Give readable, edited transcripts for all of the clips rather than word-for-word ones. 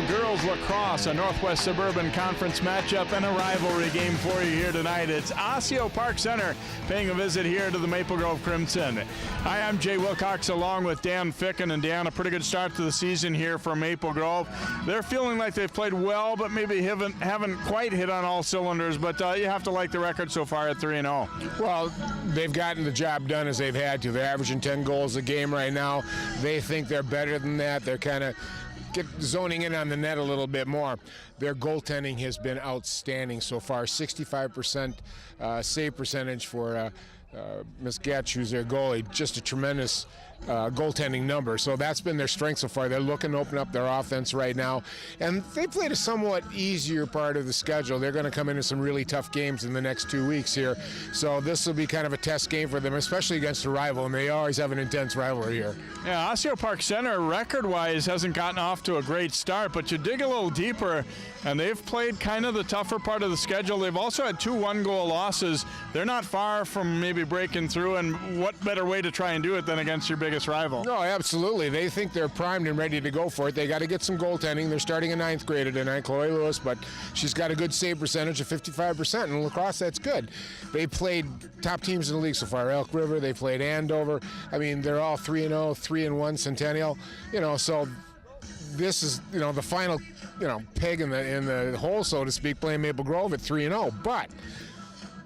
Girls Lacrosse, a Northwest Suburban Conference matchup and a rivalry game for you here tonight. It's Osseo-Park Center paying a visit here to the Maple Grove Crimson. Hi, I'm Jay Wilcox along with Dan Ficken. And Dan, a pretty good start to the season here for Maple Grove. They're feeling like they've played well, but maybe haven't quite hit on all cylinders. But you have to like the record so far at 3-0. Well, they've gotten the job done as they've had to. They're averaging 10 goals a game right now. They think they're better than that. They're kind of zoning in on the net a little bit more. Their goaltending has been outstanding so far. 65% save percentage for Ms. Ketch, who's their goalie. Just a tremendous goaltending number. So that's been their strength so far. They're looking to open up their offense right now. And they played a somewhat easier part of the schedule. They're going to come into some really tough games in the next 2 weeks here. So this will be kind of a test game for them, especially against a rival. And they always have an intense rivalry here. Yeah, Osseo-Park Center, record-wise, hasn't gotten off to a great start. But you dig a little deeper, and they've played kind of the tougher part of the schedule. They've also had 2 one-goal losses. They're not far from maybe breaking through. And what better way to try and do it than against your biggest rival? No, absolutely. They think they're primed and ready to go for it. They got to get some goaltending. They're starting a 9th grader tonight, Chloe Lewis, but she's got a good save percentage of 55%. In lacrosse, that's good. They played top teams in the league so far. Elk River, they played Andover. I mean, they're all 3-0, 3-1 Centennial. So this is, the final, peg in the hole, so to speak, playing Maple Grove at 3-0. But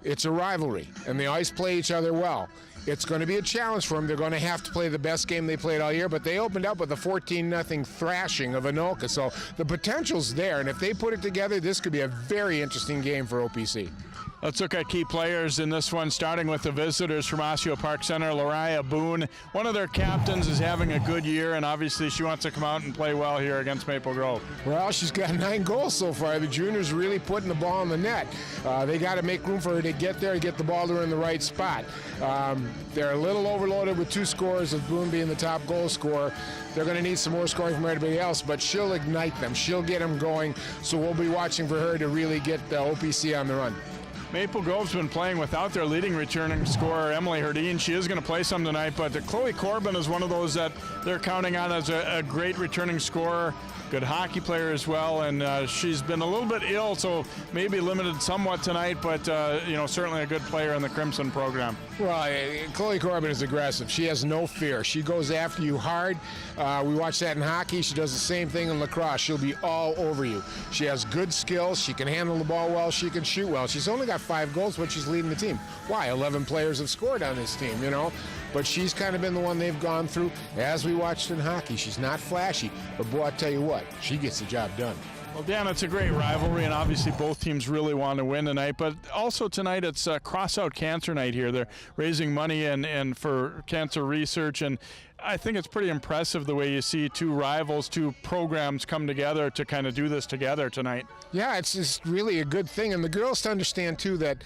it's a rivalry, and they always play each other well. It's going to be a challenge for them. They're going to have to play the best game they played all year, but they opened up with a 14-0 thrashing of Anoka, so the potential's there, and if they put it together, this could be a very interesting game for OPC. Let's look at key players in this one, starting with the visitors from Osseo-Park Center. Lariah Boone, one of their captains, is having a good year, and obviously she wants to come out and play well here against Maple Grove. Well, she's got 9 goals so far. The juniors really putting the ball in the net. They got to make room for her to get there and get the ball to her in the right spot. They're a little overloaded with 2 scores, with Boone being the top goal scorer. They're going to need some more scoring from everybody else, but she'll ignite them. She'll get them going, so we'll be watching for her to really get the OPC on the run. Maple Grove's been playing without their leading returning scorer, Emily Herdine. She is going to play some tonight, but Chloe Corbin is one of those that they're counting on as a great returning scorer, good hockey player as well, and she's been a little bit ill, so maybe limited somewhat tonight, but certainly a good player in the Crimson program. Well, Chloe Corbin is aggressive. She has no fear. She goes after you hard. We watch that in hockey. She does the same thing in lacrosse. She'll be all over you. She has good skills. She can handle the ball well. She can shoot well. She's only got 5 goals, but she's leading the team. Why? 11 players have scored on this team, But she's kind of been the one they've gone through. As we watched in hockey, she's not flashy, but boy, I tell you what, she gets the job done. Well, Dan, it's a great rivalry, and obviously both teams really want to win tonight. But also tonight, it's Cross Out Cancer Night here. They're raising money and for cancer research, and I think it's pretty impressive the way you see 2 rivals, 2 programs come together to kind of do this together tonight. Yeah, it's just really a good thing, and the girls to understand too that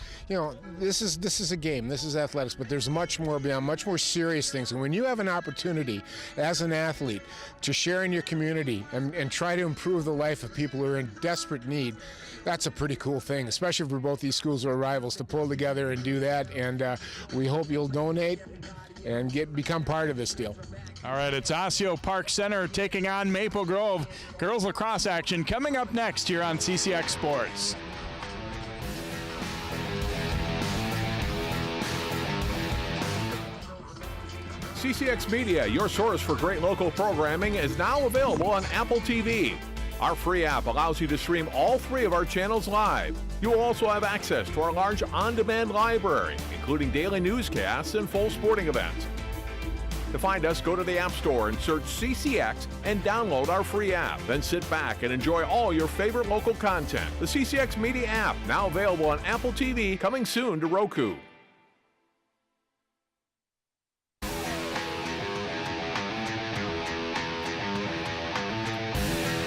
this is a game, this is athletics, but there's much more beyond, much more serious things. And when you have an opportunity as an athlete to share in your community and try to improve the life of people who are in desperate need, that's a pretty cool thing, especially for both these schools who are rivals, to pull together and do that. And we hope you'll donate and become part of this deal. All right, it's Osseo-Park Center taking on Maple Grove. Girls lacrosse action coming up next here on CCX Sports. CCX Media, your source for great local programming, is now available on Apple TV. Our free app allows you to stream all 3 of our channels live. You will also have access to our large on-demand library, including daily newscasts and full sporting events. To find us, go to the App Store and search CCX and download our free app. Then sit back and enjoy all your favorite local content. The CCX Media app, now available on Apple TV, coming soon to Roku.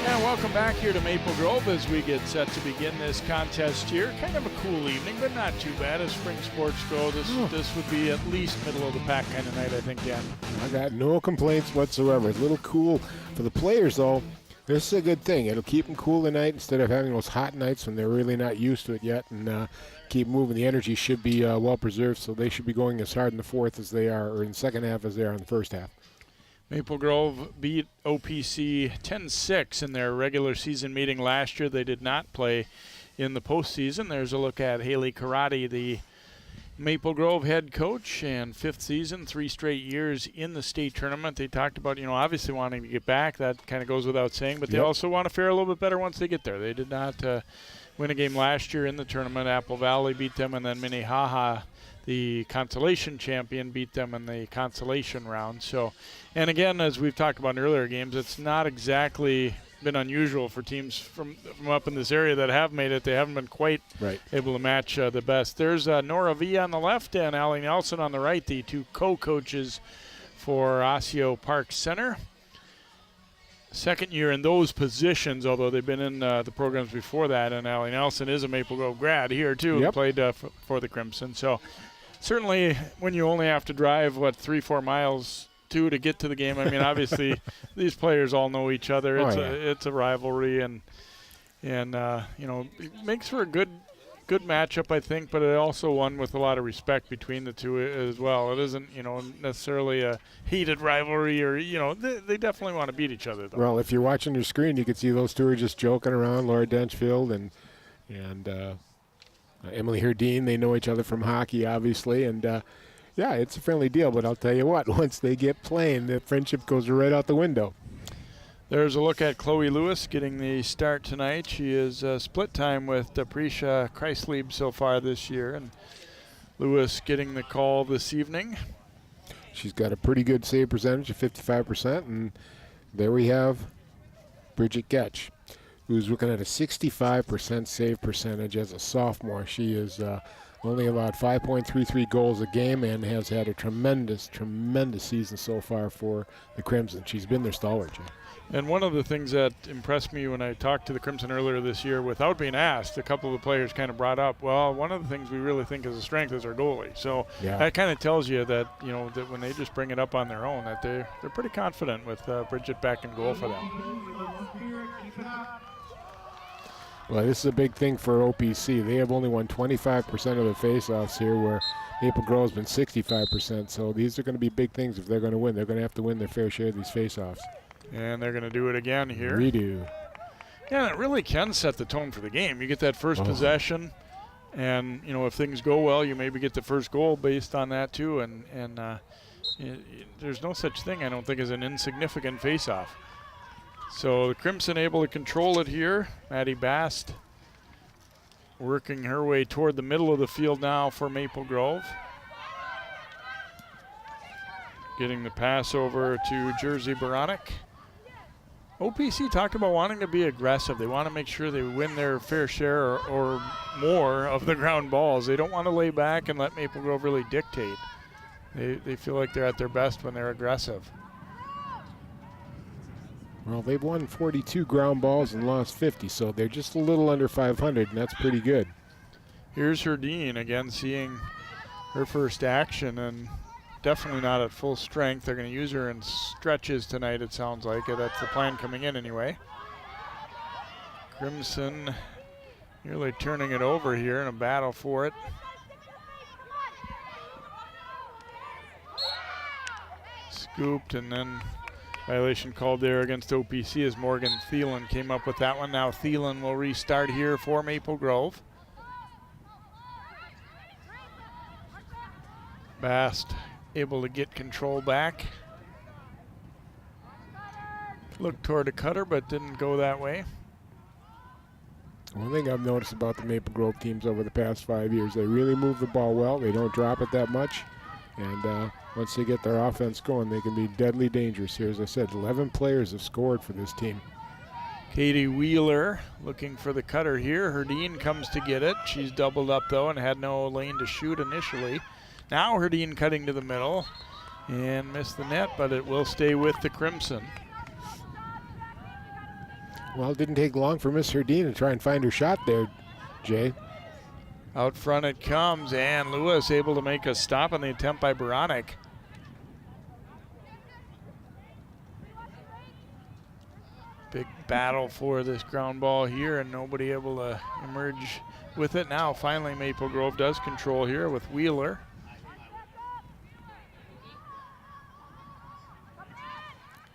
And welcome back here to Maple Grove as we get set to begin this contest here. Kind of a cool evening, but not too bad as spring sports go. This would be at least middle of the pack kind of night, I think, Dan. I got no complaints whatsoever. It's a little cool for the players, though. This is a good thing. It'll keep them cool tonight instead of having those hot nights when they're really not used to it yet, and keep moving. The energy should be well preserved, so they should be going as hard in the fourth as they are, or in the second half as they are in the first half. Maple Grove beat OPC 10-6 in their regular season meeting last year. They did not play in the postseason. There's a look at Haley Karate, the Maple Grove head coach, and fifth season, 3 straight years in the state tournament. They talked about, obviously wanting to get back. That kind of goes without saying, but they also want to fare a little bit better once they get there. They did not win a game last year in the tournament. Apple Valley beat them, and then Minnehaha, the consolation champion, beat them in the consolation round. So, and again, as we've talked about in earlier games, it's not exactly been unusual for teams from up in this area that have made it. They haven't been quite able to match the best. There's Nora V on the left and Allie Nelson on the right, the two co-coaches for Osseo-Park Center. Second year in those positions, although they've been in the programs before that, and Allie Nelson is a Maple Grove grad here too, played for the Crimson. So certainly when you only have to drive, 3-4 miles to get to the game. I mean, obviously, these players all know each other. It's a rivalry, and it makes for a good matchup, I think. But it also one with a lot of respect between the two as well. It isn't necessarily a heated rivalry, or they definitely want to beat each other, though. Well, if you're watching your screen, you can see those two are just joking around. Laura Denchfield and Emily Herdeen. They know each other from hockey, obviously, and. Yeah, it's a friendly deal, but I'll tell you what, once they get playing, the friendship goes right out the window. There's a look at Chloe Lewis getting the start tonight. She is split time with Prisha Kreislieb so far this year, and Lewis getting the call this evening. She's got a pretty good save percentage of 55%, and there we have Bridget Ketch, who's looking at a 65% save percentage as a sophomore. She is only allowed 5.33 goals a game and has had a tremendous season so far for the Crimson. She's been their stalwart, Jay. And one of the things that impressed me when I talked to the Crimson earlier this year, without being asked, a couple of the players kind of brought up, well, one of the things we really think is a strength is our goalie. So that kind of tells you that, that when they just bring it up on their own, that they're pretty confident with Bridget back in goal for them. Well, this is a big thing for OPC. They have only won 25% of the faceoffs here, where Maple Grove's been 65%. So these are going to be big things if they're going to win. They're going to have to win their fair share of these faceoffs. And they're going to do it again here. Redo. Yeah, it really can set the tone for the game. You get that first possession, and if things go well, you maybe get the first goal based on that too. And there's no such thing, I don't think, as an insignificant faceoff. So the Crimson able to control it here. Maddie Bast working her way toward the middle of the field now for Maple Grove. Getting the pass over to Jersey Baranek. OPC talked about wanting to be aggressive. They want to make sure they win their fair share or more of the ground balls. They don't want to lay back and let Maple Grove really dictate. They feel like they're at their best when they're aggressive. Well, they've won 42 ground balls and lost 50, so they're just a little under 500, and that's pretty good. Here's Herdeen again, seeing her first action, and definitely not at full strength. They're going to use her in stretches tonight, it sounds like. That's the plan coming in anyway. Crimson nearly turning it over here in a battle for it. Scooped, and then violation called there against OPC as Morgan Thielen came up with that one. Now Thielen will restart here for Maple Grove. Bast able to get control back. Looked toward a cutter, but didn't go that way. One thing I've noticed about the Maple Grove teams over the past 5 years, they really move the ball well. They don't drop it that much. And once they get their offense going, they can be deadly dangerous here. As I said, 11 players have scored for this team. Katie Wheeler looking for the cutter here. Herdeen comes to get it. She's doubled up, though, and had no lane to shoot initially. Now Herdeen cutting to the middle and missed the net, but it will stay with the Crimson. Well, it didn't take long for Miss Herdeen to try and find her shot there, Jay. Out front it comes, and Lewis able to make a stop on the attempt by Baranek. Big battle for this ground ball here, and nobody able to emerge with it. Now finally Maple Grove does control here with Wheeler.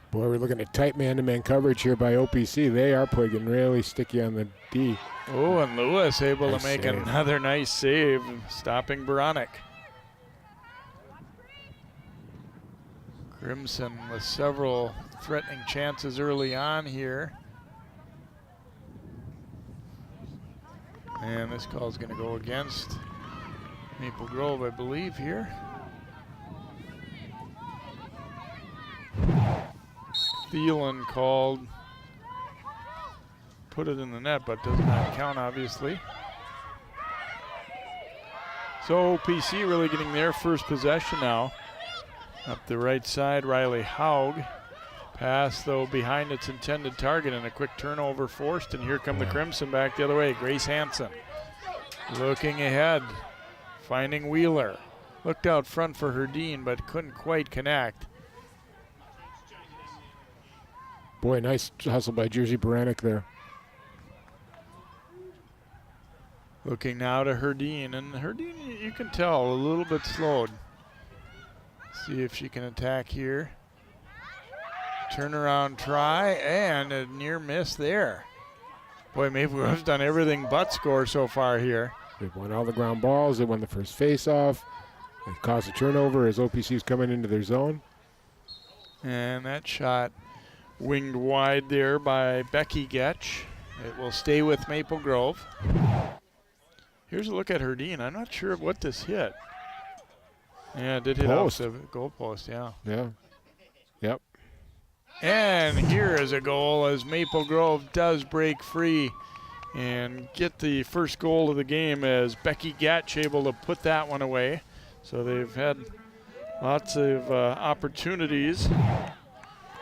Boy, we're looking at tight man-to-man coverage here by OPC. They are putting really sticky on the D. Oh, and Lewis able Nice to make save. another nice save, stopping Baronic. Crimson with several threatening chances early on here. And this call is going to go against Maple Grove, I believe, here. Thielen called. Put it in the net, but does not count, obviously. So OPC really getting their first possession now. Up the right side, Riley Haug. Pass, though, behind its intended target, and a quick turnover forced, and here come the Crimson back the other way. Grace Hansen looking ahead, finding Wheeler. Looked out front for Herdine, but couldn't quite connect. Boy, nice hustle by Jersey Baranic there. Looking now to Herdine, and Herdine, you can tell, a little bit slowed. See if she can attack here. Turnaround try, and a near miss there. Boy, Maple Grove's done everything but score so far here. They've won all the ground balls. They won the first face-off. They caused a turnover as OPC's coming into their zone. And that shot winged wide there by Becky Ketch. It will stay with Maple Grove. Here's a look at Herdine. I'm not sure what this hit. Yeah, it did hit off the goal post, yeah. Yeah. Yep. And here is a goal as Maple Grove does break free and get the first goal of the game as Becky Ketch able to put that one away. So they've had lots of opportunities,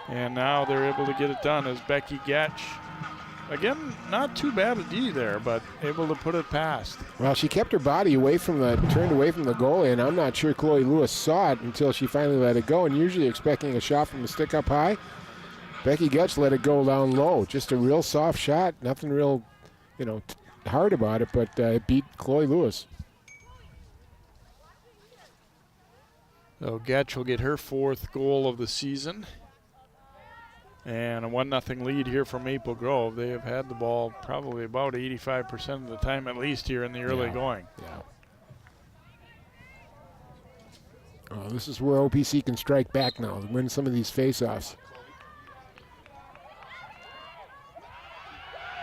and now they're able to get it done as Becky Ketch, again, not too bad a D there, but able to put it past. Well, she kept her body turned away from the goalie, and I'm not sure Chloe Lewis saw it until she finally let it go, and usually expecting a shot from the stick up high. Becky Getch let it go down low. Just a real soft shot. Nothing real, hard about it, but it beat Chloe Lewis. So Getch will get her fourth goal of the season. And a 1-0 lead here for Maple Grove. They have had the ball probably about 85% of the time at least here in the early going. Yeah. This is where OPC can strike back now and win some of these face-offs.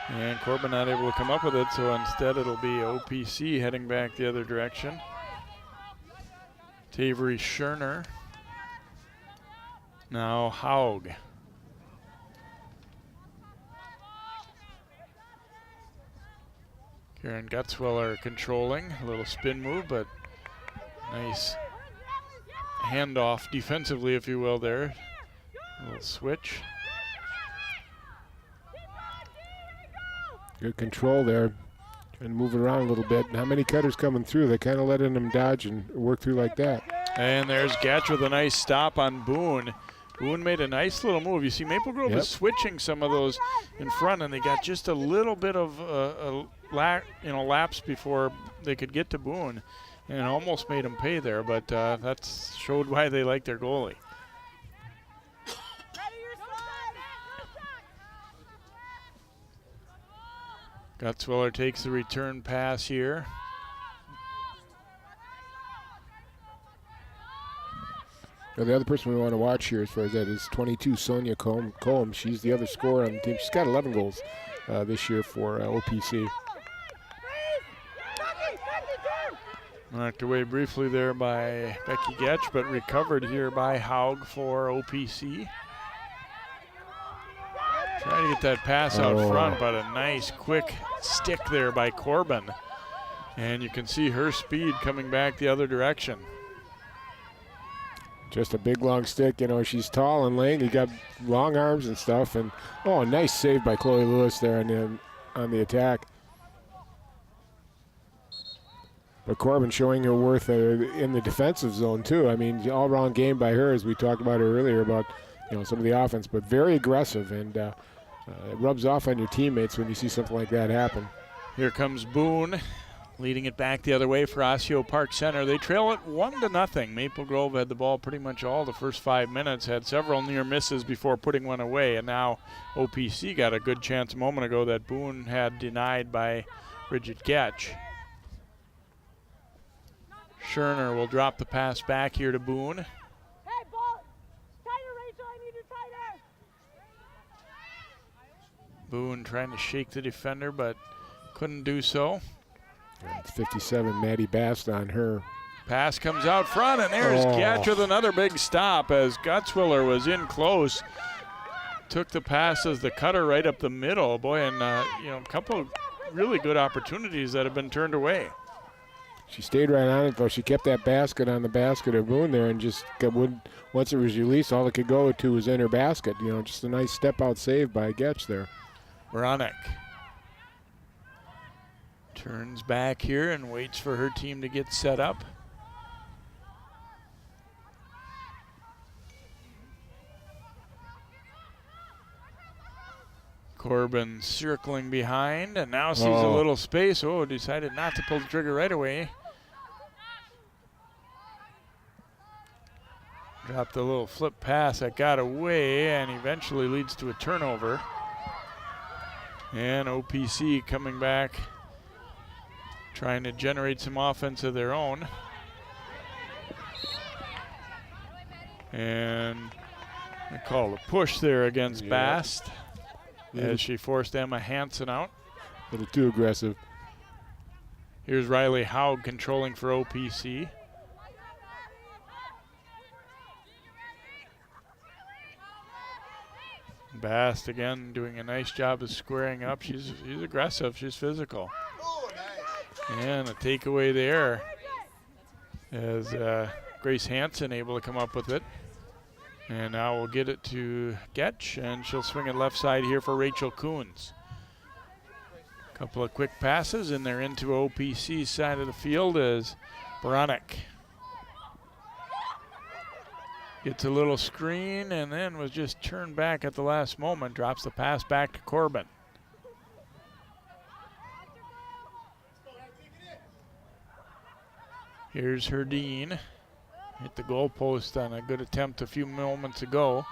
And Corbin not able to come up with it, so instead it'll be OPC heading back the other direction. Tavery Scherner. Now Haug. Karen Gutzwiller controlling. A little spin move, but nice handoff defensively, if you will, there. A little switch. Good control there. Trying to move it around a little bit. How many cutters coming through? They're kind of letting them dodge and work through like that. And there's Gatch with a nice stop on Boone. Boone made a nice little move. You see Maple Grove is switching some of those in front, and they got just a little bit of lapse before they could get to Boone, and almost made him pay there, but that showed why they like their goalie. Gutzwiller takes the return pass here. Now the other person we want to watch here as far as that is 22, Sonia Combs. She's the other scorer on the team. She's got 11 goals this year for OPC. Knocked away briefly there by Becky Getch, but recovered here by Haug for OPC. Trying to get that pass out front, but a nice quick stick there by Corbin. And you can see her speed coming back the other direction. Just a big long stick, she's tall and lanky, got long arms and stuff, and a nice save by Chloe Lewis there on the attack. But Corbin showing her worth in the defensive zone too. I mean, all-round game by her, as we talked about her earlier about some of the offense, but very aggressive, and It rubs off on your teammates when you see something like that happen. Here comes Boone, leading it back the other way for Osseo-Park Center. They trail it 1-0. Maple Grove had the ball pretty much all the first 5 minutes, had several near misses before putting one away, and now OPC got a good chance a moment ago that Boone had denied by Bridget Ketch. Scherner will drop the pass back here to Boone. Hey, ball! Tighter, Rachel, I need you tighter! Boone trying to shake the defender, but couldn't do so. It's 57, Maddie Bast on her. Pass comes out front, and there's Ketch with another big stop as Gutzwiller was in close. Took the pass as the cutter right up the middle. Boy, and a couple of really good opportunities that have been turned away. She stayed right on it, though. She kept that basket on the basket of Boone there, and just once it was released, all it could go to was in her basket. Just a nice step-out save by Getch there. Veronic turns back here and waits for her team to get set up. Corbin circling behind and now sees a little space. Decided not to pull the trigger right away. Dropped a little flip pass that got away and eventually leads to a turnover. And OPC coming back, trying to generate some offense of their own. And they call a push there against Bast as she forced Emma Hansen out. A little too aggressive. Here's Riley Haug controlling for OPC. Bast again doing a nice job of squaring up. She's aggressive, she's physical. And a takeaway there as Grace Hansen able to come up with it. And now we'll get it to Getch, and she'll swing it left side here for Rachel Coons. Couple of quick passes, and they're into OPC's side of the field as Veronic gets a little screen and then was just turned back at the last moment. Drops the pass back to Corbin. Here's Herdine. Hit the goalpost on a good attempt a few moments ago.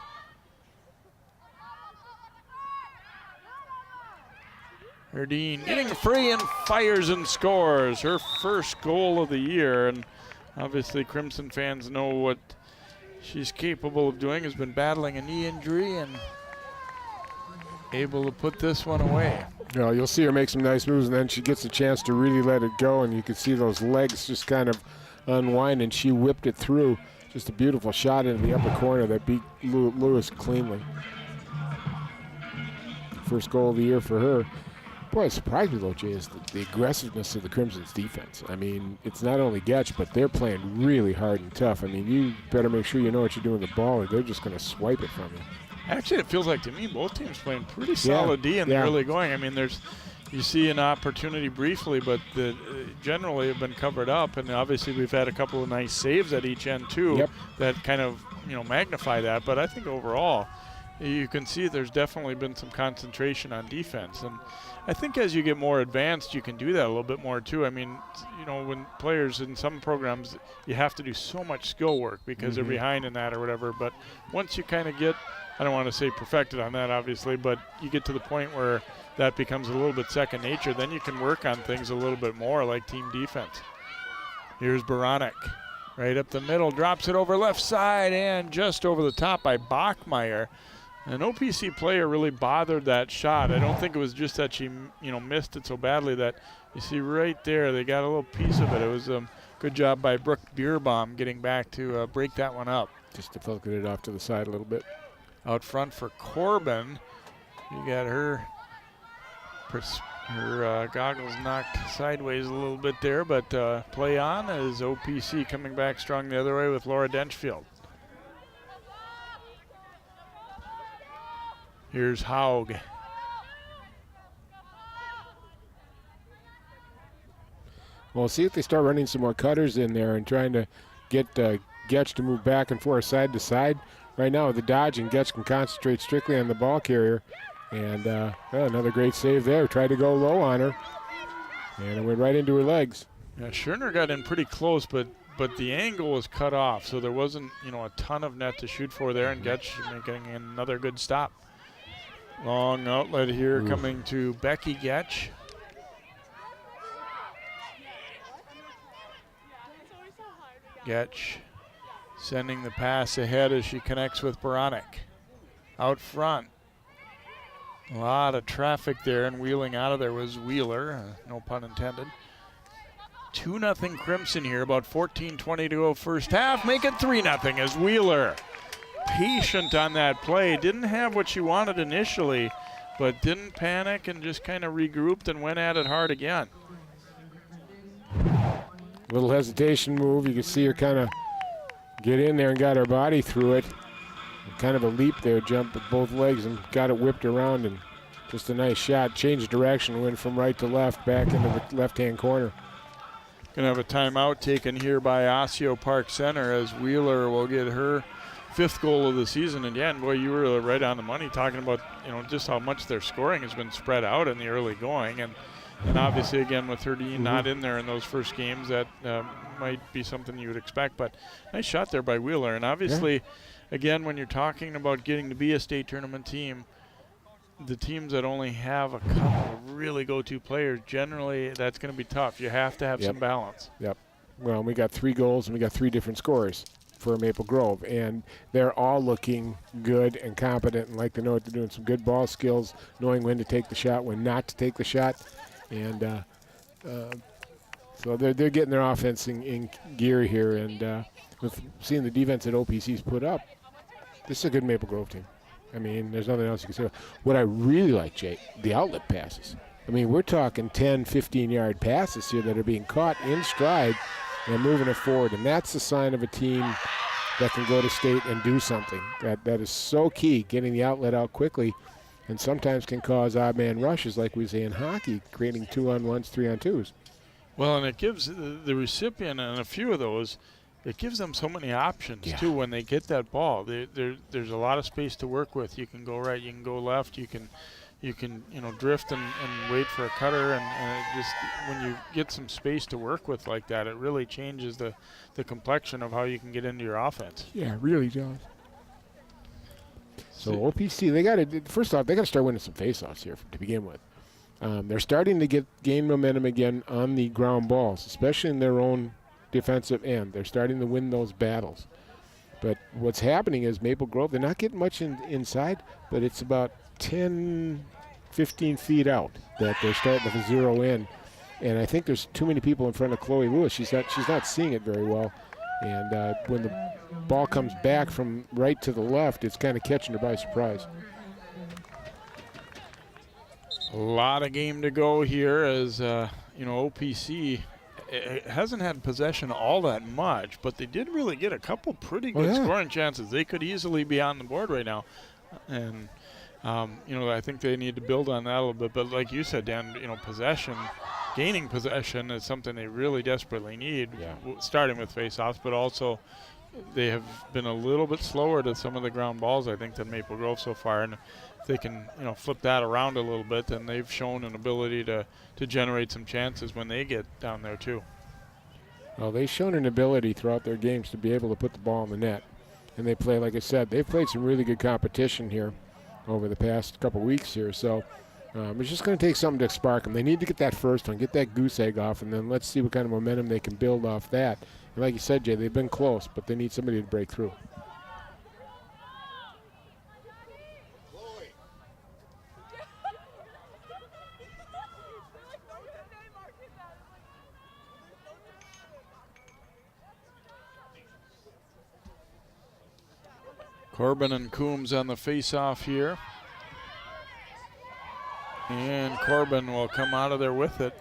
Herdine getting free and fires and scores. Her first goal of the year, and obviously Crimson fans know what she's capable of doing. Has been battling a knee injury and able to put this one away. You'll see her make some nice moves, and then she gets a chance to really let it go, and you can see those legs just kind of unwind, and she whipped it through. Just a beautiful shot into the upper corner that beat Lewis cleanly. First goal of the year for her. Boy, it surprised me, though, Jay, is the aggressiveness of the Crimson's defense. I mean, it's not only Getch, but they're playing really hard and tough. I mean, you better make sure you know what you're doing with the ball, or they're just going to swipe it from you. Actually, it feels like to me both teams playing pretty solid D in the early going. I mean, you see an opportunity briefly, but generally have been covered up, and obviously we've had a couple of nice saves at each end too that kind of magnify that. But I think overall, you can see there's definitely been some concentration on defense, and I think as you get more advanced, you can do that a little bit more too. I mean, when players in some programs, you have to do so much skill work because they're behind in that or whatever. But once you kind of get, I don't want to say perfected on that, obviously, but you get to the point where that becomes a little bit second nature, then you can work on things a little bit more like team defense. Here's Baronic. Right up the middle, drops it over left side and just over the top by Bachmeyer. An OPC player really bothered that shot. I don't think it was just that she missed it so badly that you see right there they got a little piece of it. It was a good job by Brooke Bierbaum getting back to break that one up. Just to flick it off to the side a little bit. Out front for Corbin, you got her goggles knocked sideways a little bit there, but play on as OPC coming back strong the other way with Laura Denchfield. Here's Haug. Well, see if they start running some more cutters in there and trying to get Getch to move back and forth side to side. Right now with the dodge, and Getch can concentrate strictly on the ball carrier And another great save there. Tried to go low on her, and it went right into her legs. Yeah, Schirner got in pretty close, but the angle was cut off, so there wasn't, a ton of net to shoot for there, and Ketch making another good stop. Long outlet here coming to Becky Ketch. Ketch sending the pass ahead as she connects with Baranek. Out front. A lot of traffic there, and wheeling out of there was Wheeler, no pun intended. 2-0 Crimson here, about 14:20 to go first half. Make it 3-0 as Wheeler, patient on that play. Didn't have what she wanted initially, but didn't panic and just kind of regrouped and went at it hard again. Little hesitation move. You can see her kind of get in there and got her body through it. Kind of a leap there, jump with both legs and got it whipped around, and just a nice shot. Changed direction, went from right to left, back into the left-hand corner. Gonna have a timeout taken here by Osseo-Park Center as Wheeler will get her 5th goal of the season. Again, boy, you were right on the money talking about, just how much their scoring has been spread out in the early going. And obviously, again, with her not in there in those first games, that might be something you would expect. But nice shot there by Wheeler. And obviously, again, when you're talking about getting to be a state tournament team, the teams that only have a couple of really go-to players, generally that's going to be tough. You have to have some balance. Yep. Well, we got 3 goals and we got 3 different scorers for Maple Grove, and they're all looking good and competent and like they know what they're doing. Some good ball skills, knowing when to take the shot, when not to take the shot, and so they're getting their offense in gear here. And with seeing the defense that OPC's put up, this is a good Maple Grove team. I mean, there's nothing else you can say. What I really like, Jake, the outlet passes. I mean, we're talking 10, 15-yard passes here that are being caught in stride and moving it forward. And that's the sign of a team that can go to state and do something. That is so key, getting the outlet out quickly, and sometimes can cause odd man rushes like we say in hockey, creating 2-on-1s, 3-on-2s. Well, and it gives the recipient, and a few of those, it gives them so many options, too, when they get that ball. There's a lot of space to work with. You can go right, you can go left, you can drift and wait for a cutter, and it just, when you get some space to work with like that, it really changes the complexion of how you can get into your offense. Yeah, it really does. So OPC, first off, they got to start winning some faceoffs here to begin with. They're starting to gain momentum again on the ground balls, especially in their own defensive end. They're starting to win those battles. But what's happening is Maple Grove, they're not getting much inside, but it's about 10, 15 feet out that they're starting to zero in. And I think there's too many people in front of Chloe Lewis. She's not seeing it very well. And when the ball comes back from right to the left, it's kind of catching her by surprise. A lot of game to go here as, OPC it hasn't had possession all that much, but they did really get a couple pretty good scoring chances. They could easily be on the board right now. And, I think they need to build on that a little bit. But like you said, Dan, gaining possession is something they really desperately need, starting with faceoffs, but also they have been a little bit slower to some of the ground balls, I think, than Maple Grove so far. And if they can, flip that around a little bit, then they've shown an ability to generate some chances when they get down there too. Well, they've shown an ability throughout their games to be able to put the ball in the net. And they play, like I said, they've played some really good competition here over the past couple weeks here. So it's just going to take something to spark them. They need to get that first one, get that goose egg off, and then let's see what kind of momentum they can build off that. And like you said, Jay, they've been close, but they need somebody to break through. Corbin and Coombs on the face-off here. And Corbin will come out of there with it.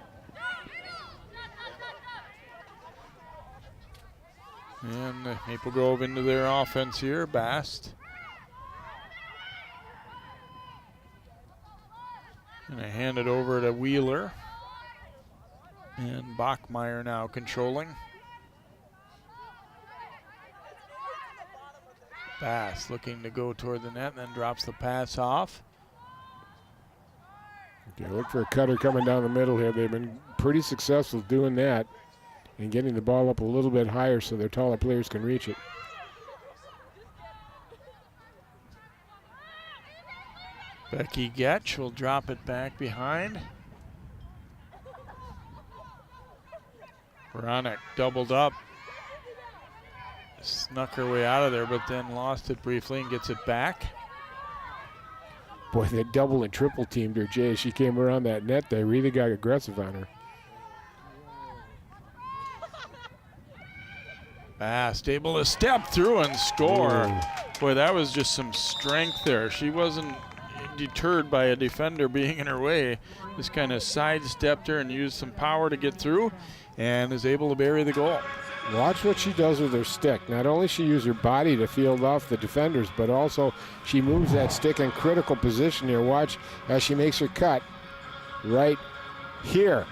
And Maple Grove into their offense here. Bast. And I hand it over to Wheeler. And Bachmeyer now controlling. Bass looking to go toward the net and then drops the pass off. Okay, look for a cutter coming down the middle here. They've been pretty successful doing that and getting the ball up a little bit higher so their taller players can reach it. Becky Ketch will drop it back behind. Veronica doubled up. Snuck her way out of there, but then lost it briefly and gets it back. Boy, they double and triple teamed her, Jay. She came around that net. They really got aggressive on her. Fast, able to step through and score. Ooh. Boy, that was just some strength there. She wasn't deterred by a defender being in her way. Just kind of sidestepped her and used some power to get through and is able to bury the goal. Watch what she does with her stick. Not only she uses her body to field off the defenders, but also she moves that stick in critical position here. Watch as she makes her cut right here.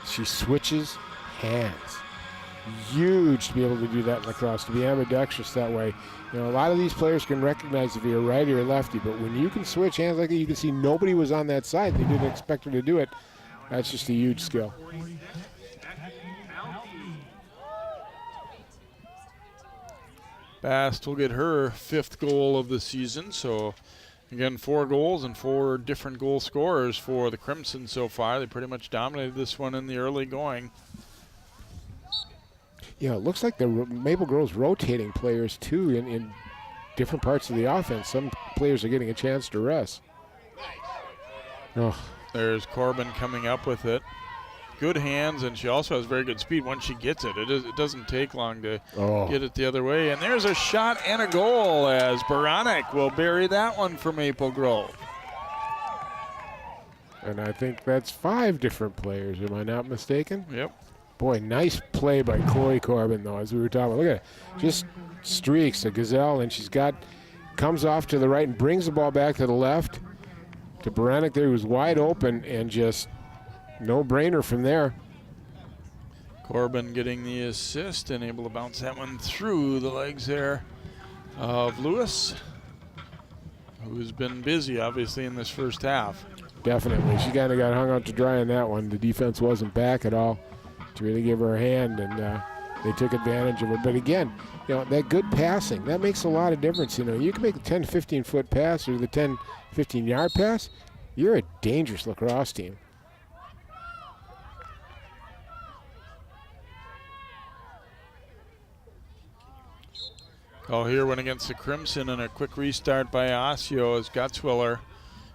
She switches hands. Huge to be able to do that in lacrosse, to be ambidextrous that way. You know, a lot of these players can recognize if you're righty or lefty, but when you can switch hands like that, you can see nobody was on that side. They didn't expect her to do it. That's just a huge skill. Bast will get her 5th goal of the season. So, again, 4 goals and 4 different goal scorers for the Crimson so far. They pretty much dominated this one in the early going. Yeah, it looks like the Maple Girls rotating players, too, in different parts of the offense. Some players are getting a chance to rest. Oh. There's Corbin coming up with it. Good hands, and she also has very good speed once she gets it. It doesn't take long to get it the other way. And there's a shot and a goal as Baranek will bury that one for Maple Grove. And I think that's 5 different players. Am I not mistaken? Yep. Boy, nice play by Chloe Corbin, though, as we were talking about. Look at it. Just streaks, a gazelle, and she's comes off to the right and brings the ball back to the left to Baranek there, who was wide open, and just no-brainer from there. Corbin getting the assist and able to bounce that one through the legs there of Lewis, who's been busy, obviously, in this first half. Definitely. She kind of got hung out to dry on that one. The defense wasn't back at all to really give her a hand, and they took advantage of her. But again, you know, that good passing, that makes a lot of difference. You know, you can make a 10, 15-foot pass or the 10, 15-yard pass. You're a dangerous lacrosse team. Oh, here went against the Crimson, and a quick restart by Osseo as Gutzwiller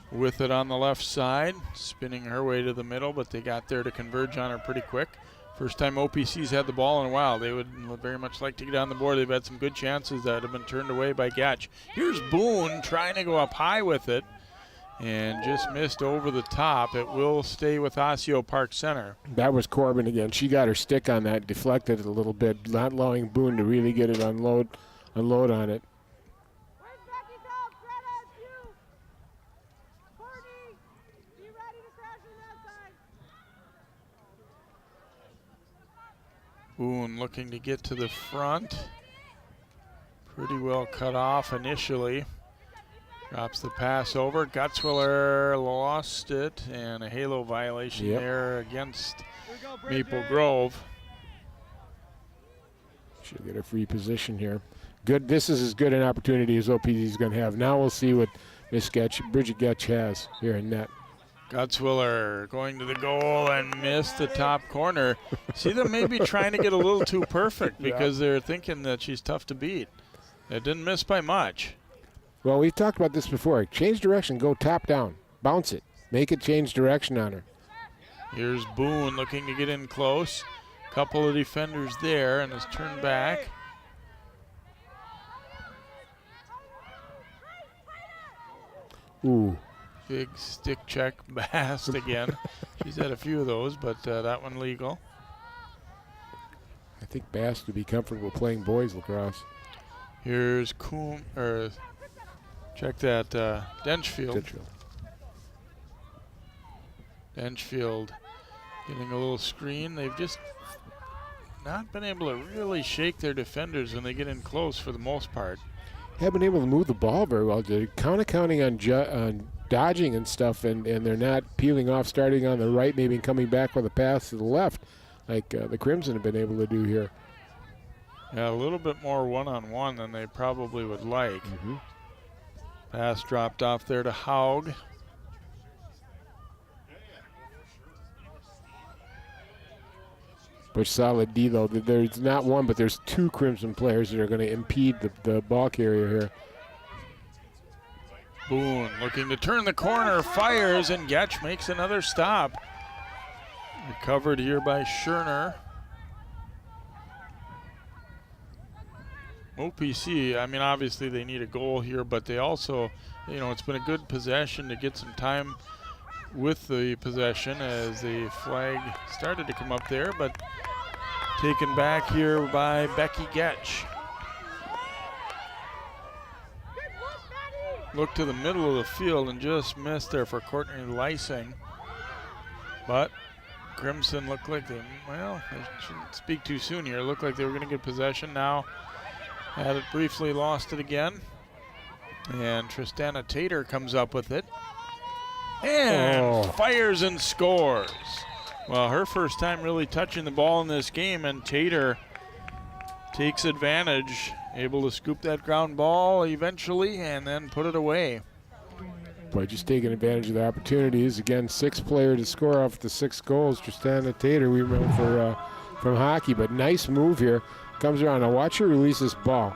with it on the left side, spinning her way to the middle, but they got there to converge on her pretty quick. First time OPC's had the ball in a while. They would very much like to get on the board. They've had some good chances that have been turned away by Ketch. Here's Boone trying to go up high with it and just missed over the top. It will stay with Osseo-Park Center. That was Corbin again. She got her stick on that, deflected it a little bit, not allowing Boone to really get it unload on it. Where's Becky Ketch? Greta, it's you. Courtney, be ready to crash on that side. Boone looking to get to the front. Pretty well cut off initially. Drops the pass over. Gutzwiller lost it, and a halo violation there against Maple Grove. She'll get a free position here. Good. This is as good an opportunity as OPC is going to have. Now we'll see what Miss Ketch, Bridget Ketch has here in net. Gutzwiller going to the goal and missed the top corner. See them maybe trying to get a little too perfect because they're thinking that she's tough to beat. It didn't miss by much. Well, we've talked about this before. Change direction, go top down. Bounce it. Make it change direction on her. Here's Boone looking to get in close. Couple of defenders there and is turned back. Ooh. Big stick check, Bast again. She's had a few of those, but that one legal. I think Bass would be comfortable playing boys lacrosse. Here's check that, Denchfield. Denchfield getting a little screen. They've just not been able to really shake their defenders when they get in close for the most part. Haven't been able to move the ball very well. They're counting on dodging and stuff, and they're not peeling off, starting on the right, maybe coming back with a pass to the left, like the Crimson have been able to do here. Yeah, a little bit more one-on-one than they probably would like. Pass dropped off there to Haug. But solid D, though. There's not one, but there's two Crimson players that are going to impede the ball carrier here. Boone looking to turn the corner, fires, and Ketch makes another stop. Recovered here by Scherner. OPC, I mean, obviously they need a goal here, but they also, you know, it's been a good possession to get some time with the possession as the flag started to come up there, but taken back here by Becky Ketch. Looked to the middle of the field and just missed there for Courtney Lysing. But Crimson looked like they, well, I shouldn't speak too soon here. Looked like they were going to get possession now. Had it briefly, lost it again. And Tristana Tater comes up with it. And fires and scores. Well, her first time really touching the ball in this game, and Tater takes advantage, able to scoop that ground ball eventually and then put it away. Boy, just taking advantage of the opportunities. Again, sixth player to score off the 6 goals. Tristana Tater, we remember from hockey, but nice move here. Comes around. Now watch her release this ball.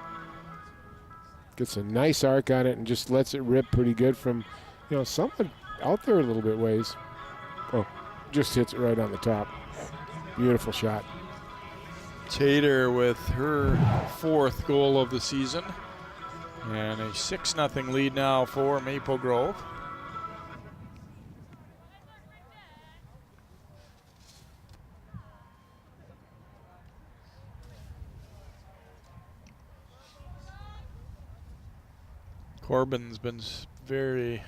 Gets a nice arc on it and just lets it rip pretty good from, you know, someone out there a little bit ways. Oh, just hits it right on the top. Beautiful shot. Tater with her 4th goal of the season. And a 6-0 lead now for Maple Grove. Corbin's been very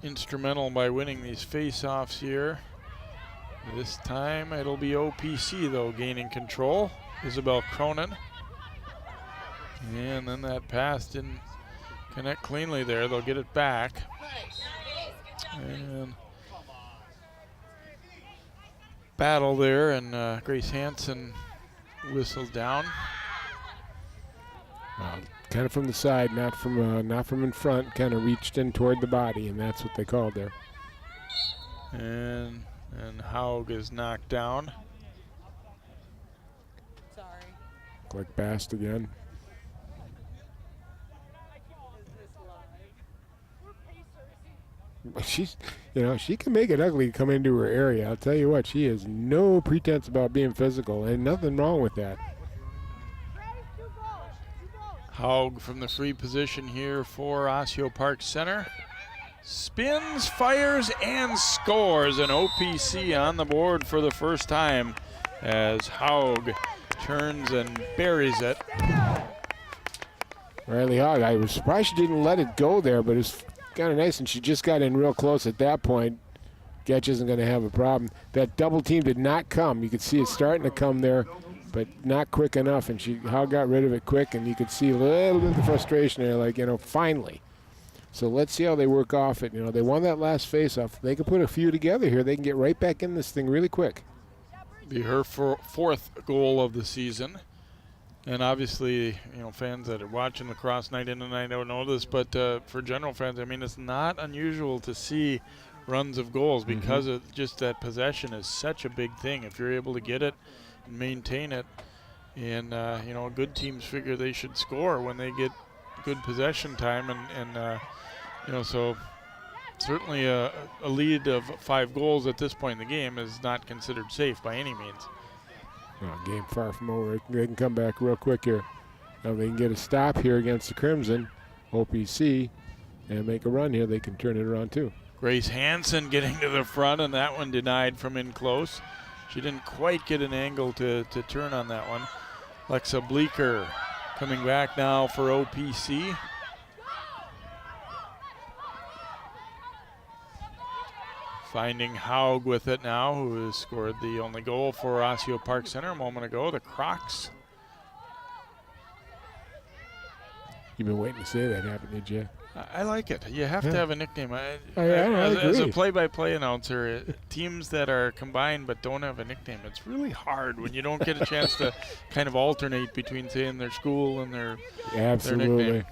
instrumental by winning these face-offs here. This time it'll be OPC, though, gaining control. Isabel Cronin. And then that pass didn't connect cleanly there. They'll get it back. And battle there, and Grace Hansen whistles down. Kind of from the side, not from in front. Kind of reached in toward the body, and that's what they called there. And Haug is knocked down. Sorry. Like Bast again. She's, you know, she can make it ugly to come into her area. I'll tell you what, she has no pretense about being physical, and nothing wrong with that. Haug from the free position here for Osseo-Park Center. Spins, fires, and scores. An OPC on the board for the first time as Haug turns and buries it. Riley Haug, I was surprised she didn't let it go there, but it's kind of nice, and she just got in real close at that point. Ketch isn't going to have a problem. That double team did not come. You could see it starting to come there, but not quick enough, and Haug got rid of it quick, and you could see a little bit of the frustration there, like, you know, finally. So let's see how they work off it. You know, they won that last face-off. They can put a few together here. They can get right back in this thing really quick. Be her 4th goal of the season. And obviously, you know, fans that are watching lacrosse night in and night out know this, but for general fans, I mean, it's not unusual to see runs of goals because of just that possession is such a big thing. If you're able to get it and maintain it, and, you know, good teams figure they should score when they get good possession time, and you know, so certainly a lead of 5 goals at this point in the game is not considered safe by any means. Game far from over. They can come back real quick here. Now they can get a stop here against the Crimson, OPC, and make a run here. They can turn it around too. Grace Hansen getting to the front, and that one denied from in close. She didn't quite get an angle to turn on that one. Lexa Bleeker coming back now for OPC. Finding Haug with it now, who has scored the only goal for Osseo-Park Center a moment ago. The Crocs You've been waiting to say that, haven't you, Jay? I like it. You have to have a nickname. As a play-by-play announcer, teams that are combined but don't have a nickname, it's really hard when you don't get a chance to kind of alternate between saying their school and their nickname.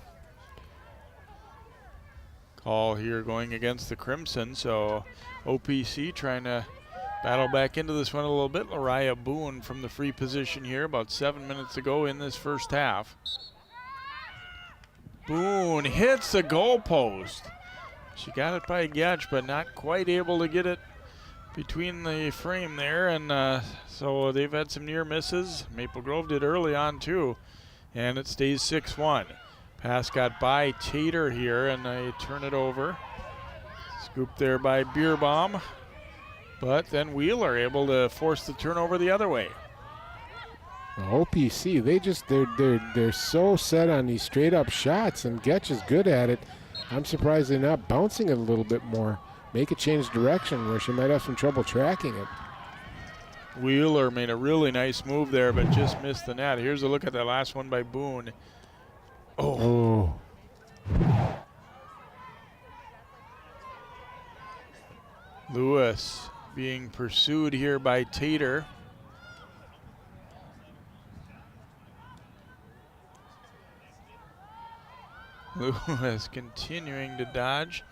Call here going against the Crimson, so OPC trying to battle back into this one a little bit. Lariah Boone from the free position here, about 7 minutes to go in this first half. Boone hits the goalpost. She got it by Ketch, but not quite able to get it between the frame there, and so they've had some near misses. Maple Grove did early on too, and it stays 6-1. Pass got by Tater here, and they turn it over. Scooped there by Beerbaum, but then Wheeler able to force the turnover the other way. OPC, they're so set on these straight up shots, and Ketch is good at it. I'm surprised they're not bouncing it a little bit more. Make it change direction where she might have some trouble tracking it. Wheeler made a really nice move there, but just missed the net. Here's a look at that last one by Boone. Oh. Lewis being pursued here by Tater. Lewis continuing to dodge.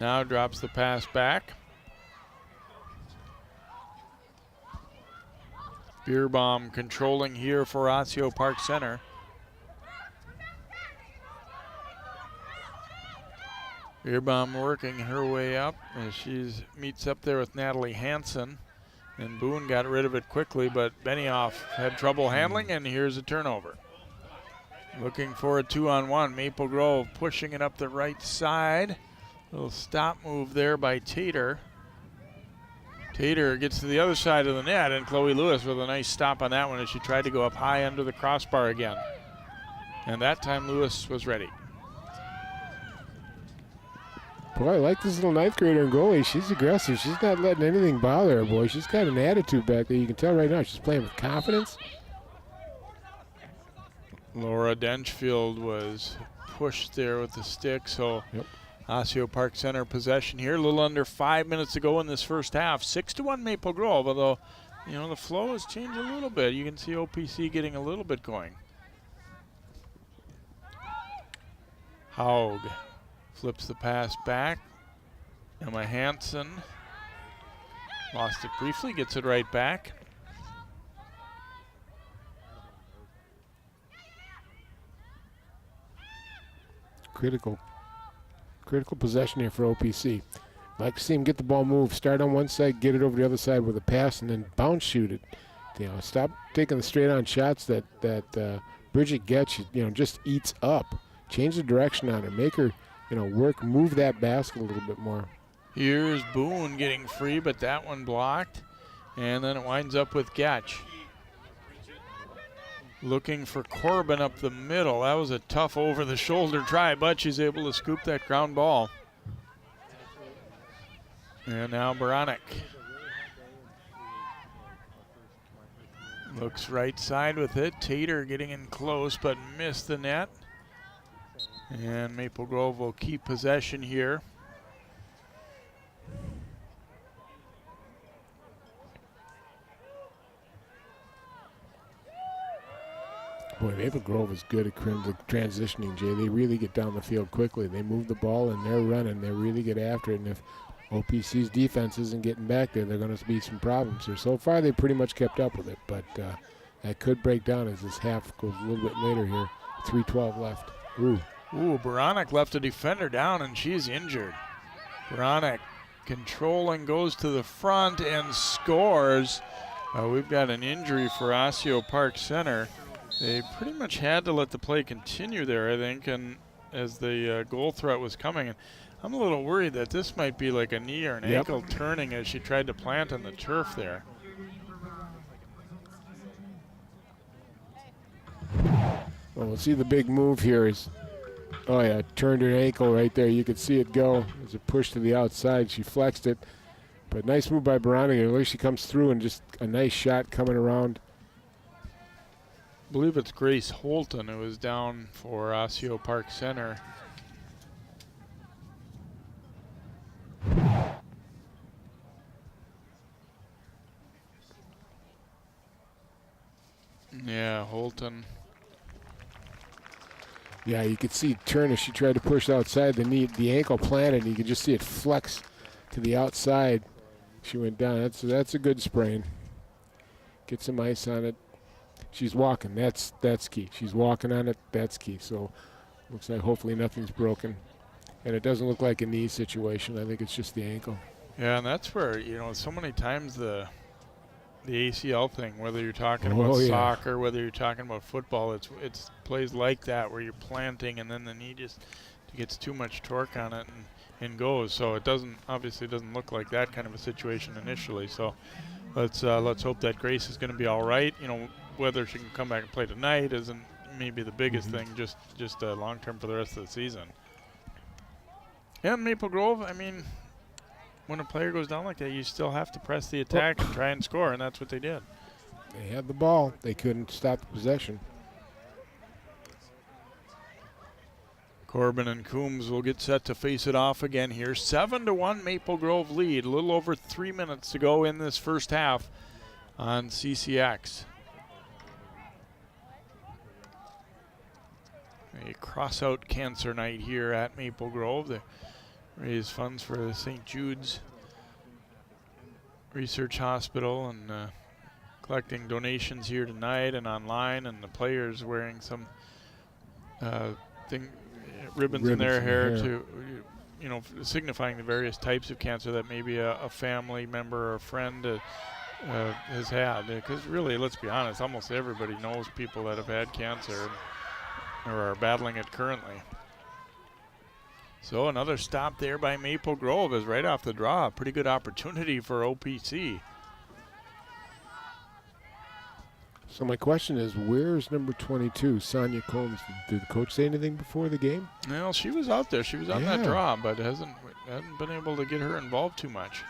Now drops the pass back. Beerbaum controlling here for Osseo-Park Center. Beerbaum working her way up as she meets up there with Natalie Hansen. And Boone got rid of it quickly, but Benioff had trouble handling, and here's a turnover. Looking for a 2-on-1. Maple Grove pushing it up the right side. Little stop move there by Tater. Tater gets to the other side of the net, and Chloe Lewis with a nice stop on that one as she tried to go up high under the crossbar again. And that time Lewis was ready. Boy, I like this little ninth grader in goalie. She's aggressive. She's not letting anything bother her, boy. She's got an attitude back there. You can tell right now she's playing with confidence. Laura Denchfield was pushed there with the stick, so Osseo-Park Center possession here. A little under 5 minutes to go in this first half. 6-1 Maple Grove, although, you know, the flow has changed a little bit. You can see OPC getting a little bit going. Haug flips the pass back. Emma Hansen lost it briefly, gets it right back. Critical possession here for OPC. Like to see him get the ball moved, start on one side, get it over the other side with a pass, and then bounce shoot it. You know, stop taking the straight-on shots that Bridget Ketch, you know, just eats up. Change the direction on her, make her, you know, work, move that basket a little bit more. Here's Boone getting free, but that one blocked, and then it winds up with Ketch. Looking for Corbin up the middle. That was a tough over-the-shoulder try, but she's able to scoop that ground ball. And now Baranek. Looks right side with it. Tater getting in close, but missed the net. And Maple Grove will keep possession here. Boy, Maple Grove is good at transitioning, Jay. They really get down the field quickly. They move the ball and they're running. They really get after it. And if OPC's defense isn't getting back there, they're going to be some problems here. So far, they pretty much kept up with it, but that could break down as this half goes a little bit later here. 3:12 left. Ooh, Baranek left a defender down, and she's injured. Baranek controlling, goes to the front and scores. We've got an injury for Osseo-Park Center. They pretty much had to let the play continue there, I think, and as the goal threat was coming. And I'm a little worried that this might be like a knee or an ankle turning as she tried to plant on the turf there. Well, we'll see the big move here is, oh yeah, turned her ankle right there. You could see it go as it pushed to the outside. She flexed it, but nice move by Baranek. At least she comes through and just a nice shot coming around. believe it's Grace Holton who is down for Osseo-Park Center. Yeah, Holton. Yeah, you could see Turner. She tried to push outside the knee. The ankle planted, and you could just see it flex to the outside. She went down. That's a good sprain. Get some ice on it. She's walking. That's key. She's walking on it. That's key. So looks like hopefully nothing's broken. And it doesn't look like a knee situation. I think it's just the ankle. Yeah, and that's where, you know, so many times the ACL thing, whether you're talking about soccer, whether you're talking about football, it's plays like that where you're planting and then the knee just gets too much torque on it and goes. So it obviously doesn't look like that kind of a situation initially. So let's hope that Grace is going to be all right. You know, whether she can come back and play tonight isn't maybe the biggest thing, just long term for the rest of the season. Yeah, Maple Grove, I mean, when a player goes down like that, you still have to press the attack and try and score, and that's what they did. They had the ball. They couldn't stop the possession. Corbin and Coombs will get set to face it off again here. 7-1 Maple Grove lead. A little over 3 minutes to go in this first half on CCX. A cross-out cancer night here at Maple Grove. They raise funds for the St. Jude's Research Hospital and collecting donations here tonight and online, and the players wearing some ribbons in their hair to, you know, signifying the various types of cancer that maybe a family member or a friend has had. Because really, let's be honest, almost everybody knows people that have had cancer or are battling it currently. So another stop there by Maple Grove is right off the draw. Pretty good opportunity for OPC. So my question is, where's number 22, Sonia Combs? Did the coach say anything before the game? Well, she was out there. She was on that draw, but hasn't been able to get her involved too much.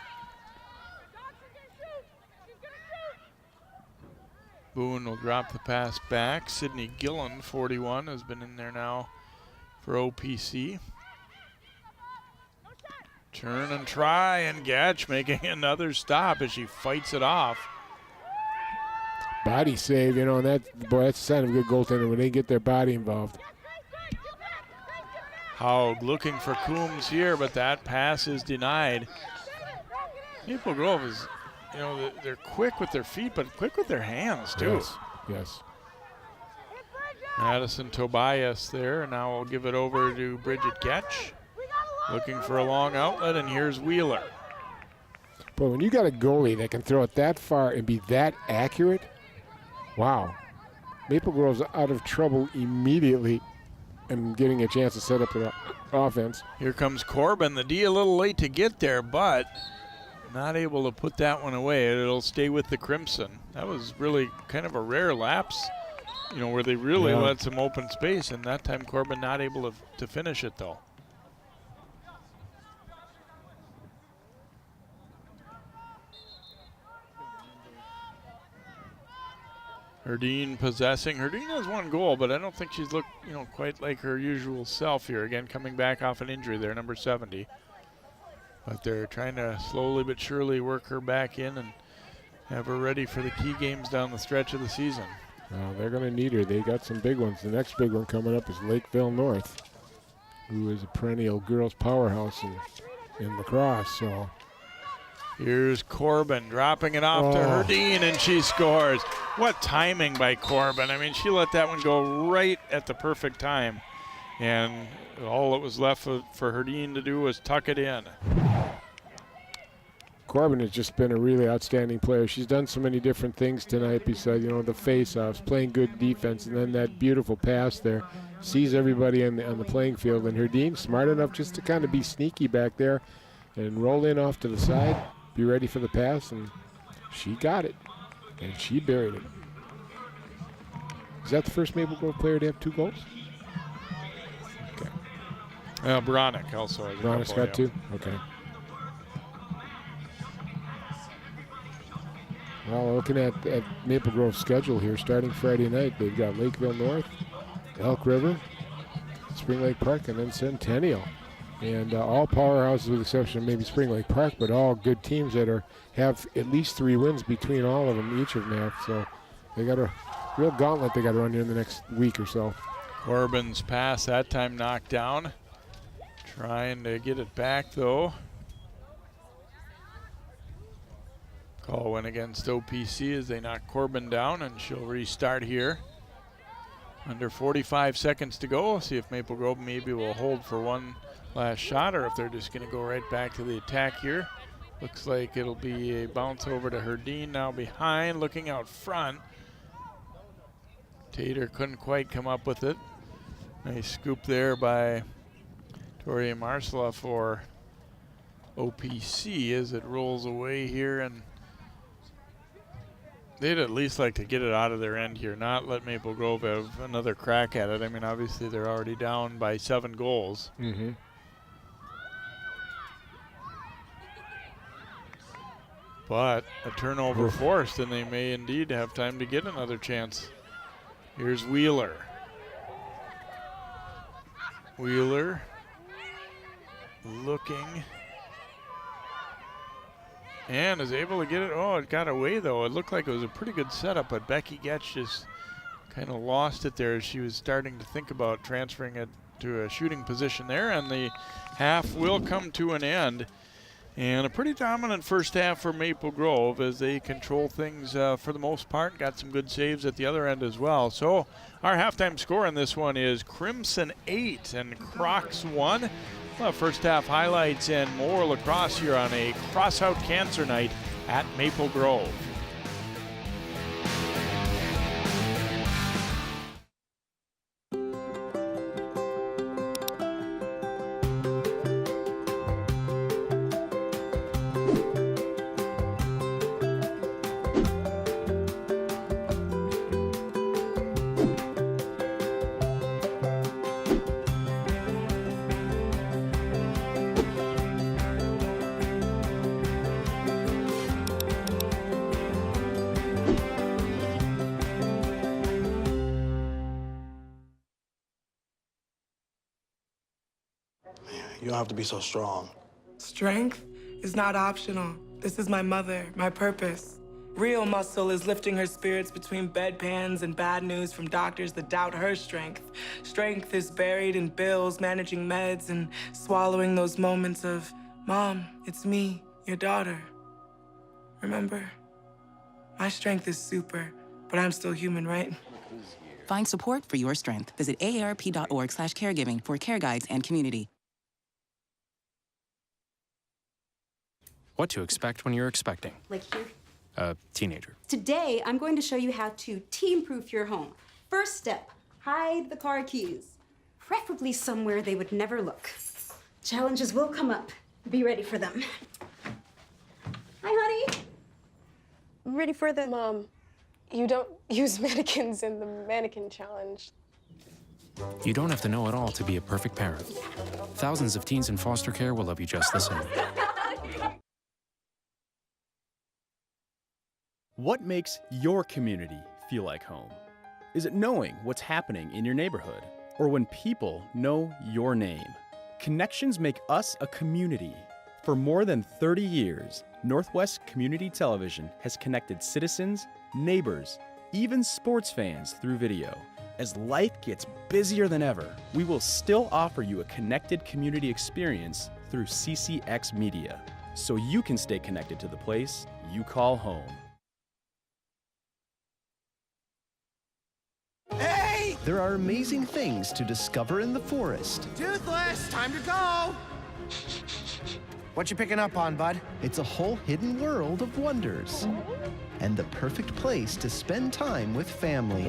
Boone will drop the pass back. Sydney Gillen, 41, has been in there now for OPC. Turn and try, and Gatch making another stop as she fights it off. Body save, you know, and that's a sign of a good goaltender when they get their body involved. Haug looking for Coombs here, but that pass is denied. Maple Grove is, you know, they're quick with their feet, but quick with their hands too. Yes. Madison Tobias there, and now we'll give it over to Bridget Ketch. Looking for a long outlet, and here's Wheeler. But when you got a goalie that can throw it that far and be that accurate, wow. Maple Grove's out of trouble immediately and getting a chance to set up an offense. Here comes Corbin. The D a little late to get there, but not able to put that one away. It'll stay with the Crimson. That was really kind of a rare lapse, you know, where they really let some open space, and that time Corbin not able to finish it, though. Herdeen possessing. Herdeen has one goal, but I don't think she's looked, you know, quite like her usual self here. Again, coming back off an injury there, number 70. But they're trying to slowly but surely work her back in and have her ready for the key games down the stretch of the season. Well, they're going to need her. They got some big ones. The next big one coming up is Lakeville North, who is a perennial girls' powerhouse in lacrosse. So here's Corbin dropping it off to Herdeen, and she scores. What timing by Corbin. I mean, she let that one go right at the perfect time. And all that was left for Herdeen to do was tuck it in. Corbin has just been a really outstanding player. She's done so many different things tonight besides, you know, the face-offs, playing good defense, and then that beautiful pass there. Sees everybody on the playing field. And Herdeen, smart enough just to kind of be sneaky back there and roll in off to the side, be ready for the pass, and she got it. And she buried it. Is that the first Maple Grove player to have 2 goals? Okay. Bronick also has a Bronick's couple, got 2? Okay. Well, looking at Maple Grove's schedule here, starting Friday night, they've got Lakeville North, Elk River, Spring Lake Park, and then Centennial. And all powerhouses with the exception of maybe Spring Lake Park, but all good teams that have at least 3 wins between all of them, each of them have. So they got a real gauntlet they got to run here in the next week or so. Corbin's pass that time knocked down. Trying to get it back though. Call went against OPC as they knock Corbin down, and she'll restart here. Under 45 seconds to go. See if Maple Grove maybe will hold for one last shot, or if they're just going to go right back to the attack here. Looks like it'll be a bounce over to Herdine, now behind, looking out front. Tater couldn't quite come up with it. Nice scoop there by Toria Marsala for OPC as it rolls away here, and they'd at least like to get it out of their end here, not let Maple Grove have another crack at it. I mean, obviously they're already down by 7 goals. Mm-hmm. But a turnover forced, and they may indeed have time to get another chance. Here's Wheeler. Wheeler looking. And is able to get it. Oh, it got away though. It looked like it was a pretty good setup, but Becky Getch just kind of lost it there as she was starting to think about transferring it to a shooting position there. And the half will come to an end. And a pretty dominant first half for Maple Grove as they control things for the most part. Got some good saves at the other end as well. So our halftime score in this one is Crimson 8 and Crocs 1. Well, first half highlights and more lacrosse here on a Crossout Cancer Night at Maple Grove. You don't have to be so strong. Strength is not optional. This is my mother, my purpose. Real muscle is lifting her spirits between bedpans and bad news from doctors that doubt her strength. Strength is buried in bills, managing meds, and swallowing those moments of, Mom, it's me, your daughter. Remember? My strength is super, but I'm still human, right? Find support for your strength. Visit aarp.org/caregiving for care guides and community. What to expect when you're expecting. Like here. A teenager. Today, I'm going to show you how to teen-proof your home. First step, hide the car keys. Preferably somewhere they would never look. Challenges will come up. Be ready for them. Hi, honey. Ready for the... Mom, you don't use mannequins in the mannequin challenge. You don't have to know it all to be a perfect parent. Thousands of teens in foster care will love you just the same. What makes your community feel like home? Is it knowing what's happening in your neighborhood? Or when people know your name? Connections make us a community. For more than 30 years, Northwest Community Television has connected citizens, neighbors, even sports fans through video. As life gets busier than ever, we will still offer you a connected community experience through CCX Media, so you can stay connected to the place you call home. Hey! There are amazing things to discover in the forest. Toothless, time to go! What you picking up on, bud? It's a whole hidden world of wonders. And the perfect place to spend time with family.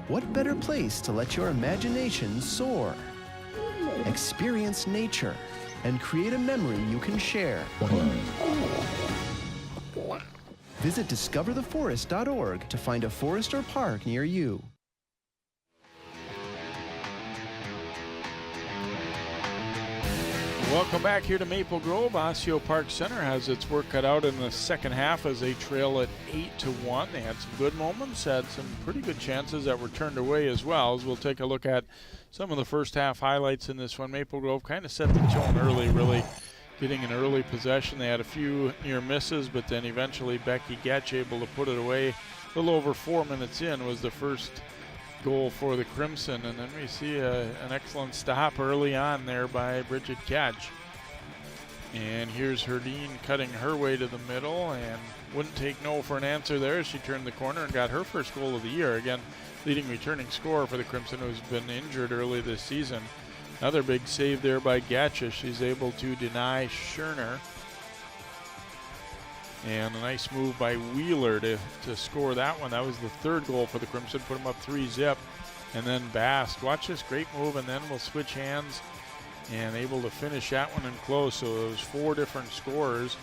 What better place to let your imagination soar? Experience nature and create a memory you can share. Visit discovertheforest.org to find a forest or park near you. Welcome back here to Maple Grove. Osseo-Park Center has its work cut out in the second half as they trail at 8-1. They had some good moments, had some pretty good chances that were turned away as well. As we'll take a look at some of the first half highlights in this one. Maple Grove kind of set the tone early, really getting an early possession. They had a few near misses, but then eventually Becky Ketch able to put it away. A little over 4 minutes in was the first goal for the Crimson, and then we see an excellent stop early on there by Bridget Ketch. And here's Herdeen cutting her way to the middle and wouldn't take no for an answer there. She turned the corner and got her first goal of the year. Again, leading returning scorer for the Crimson, who's been injured early this season. Another big save there by Gatcha. She's able to deny Scherner. And a nice move by Wheeler to score that one. That was the third goal for the Crimson, put them up 3-0. And then Bast, watch this great move, and then we'll switch hands and able to finish that one in close. So it was 4 different scorers.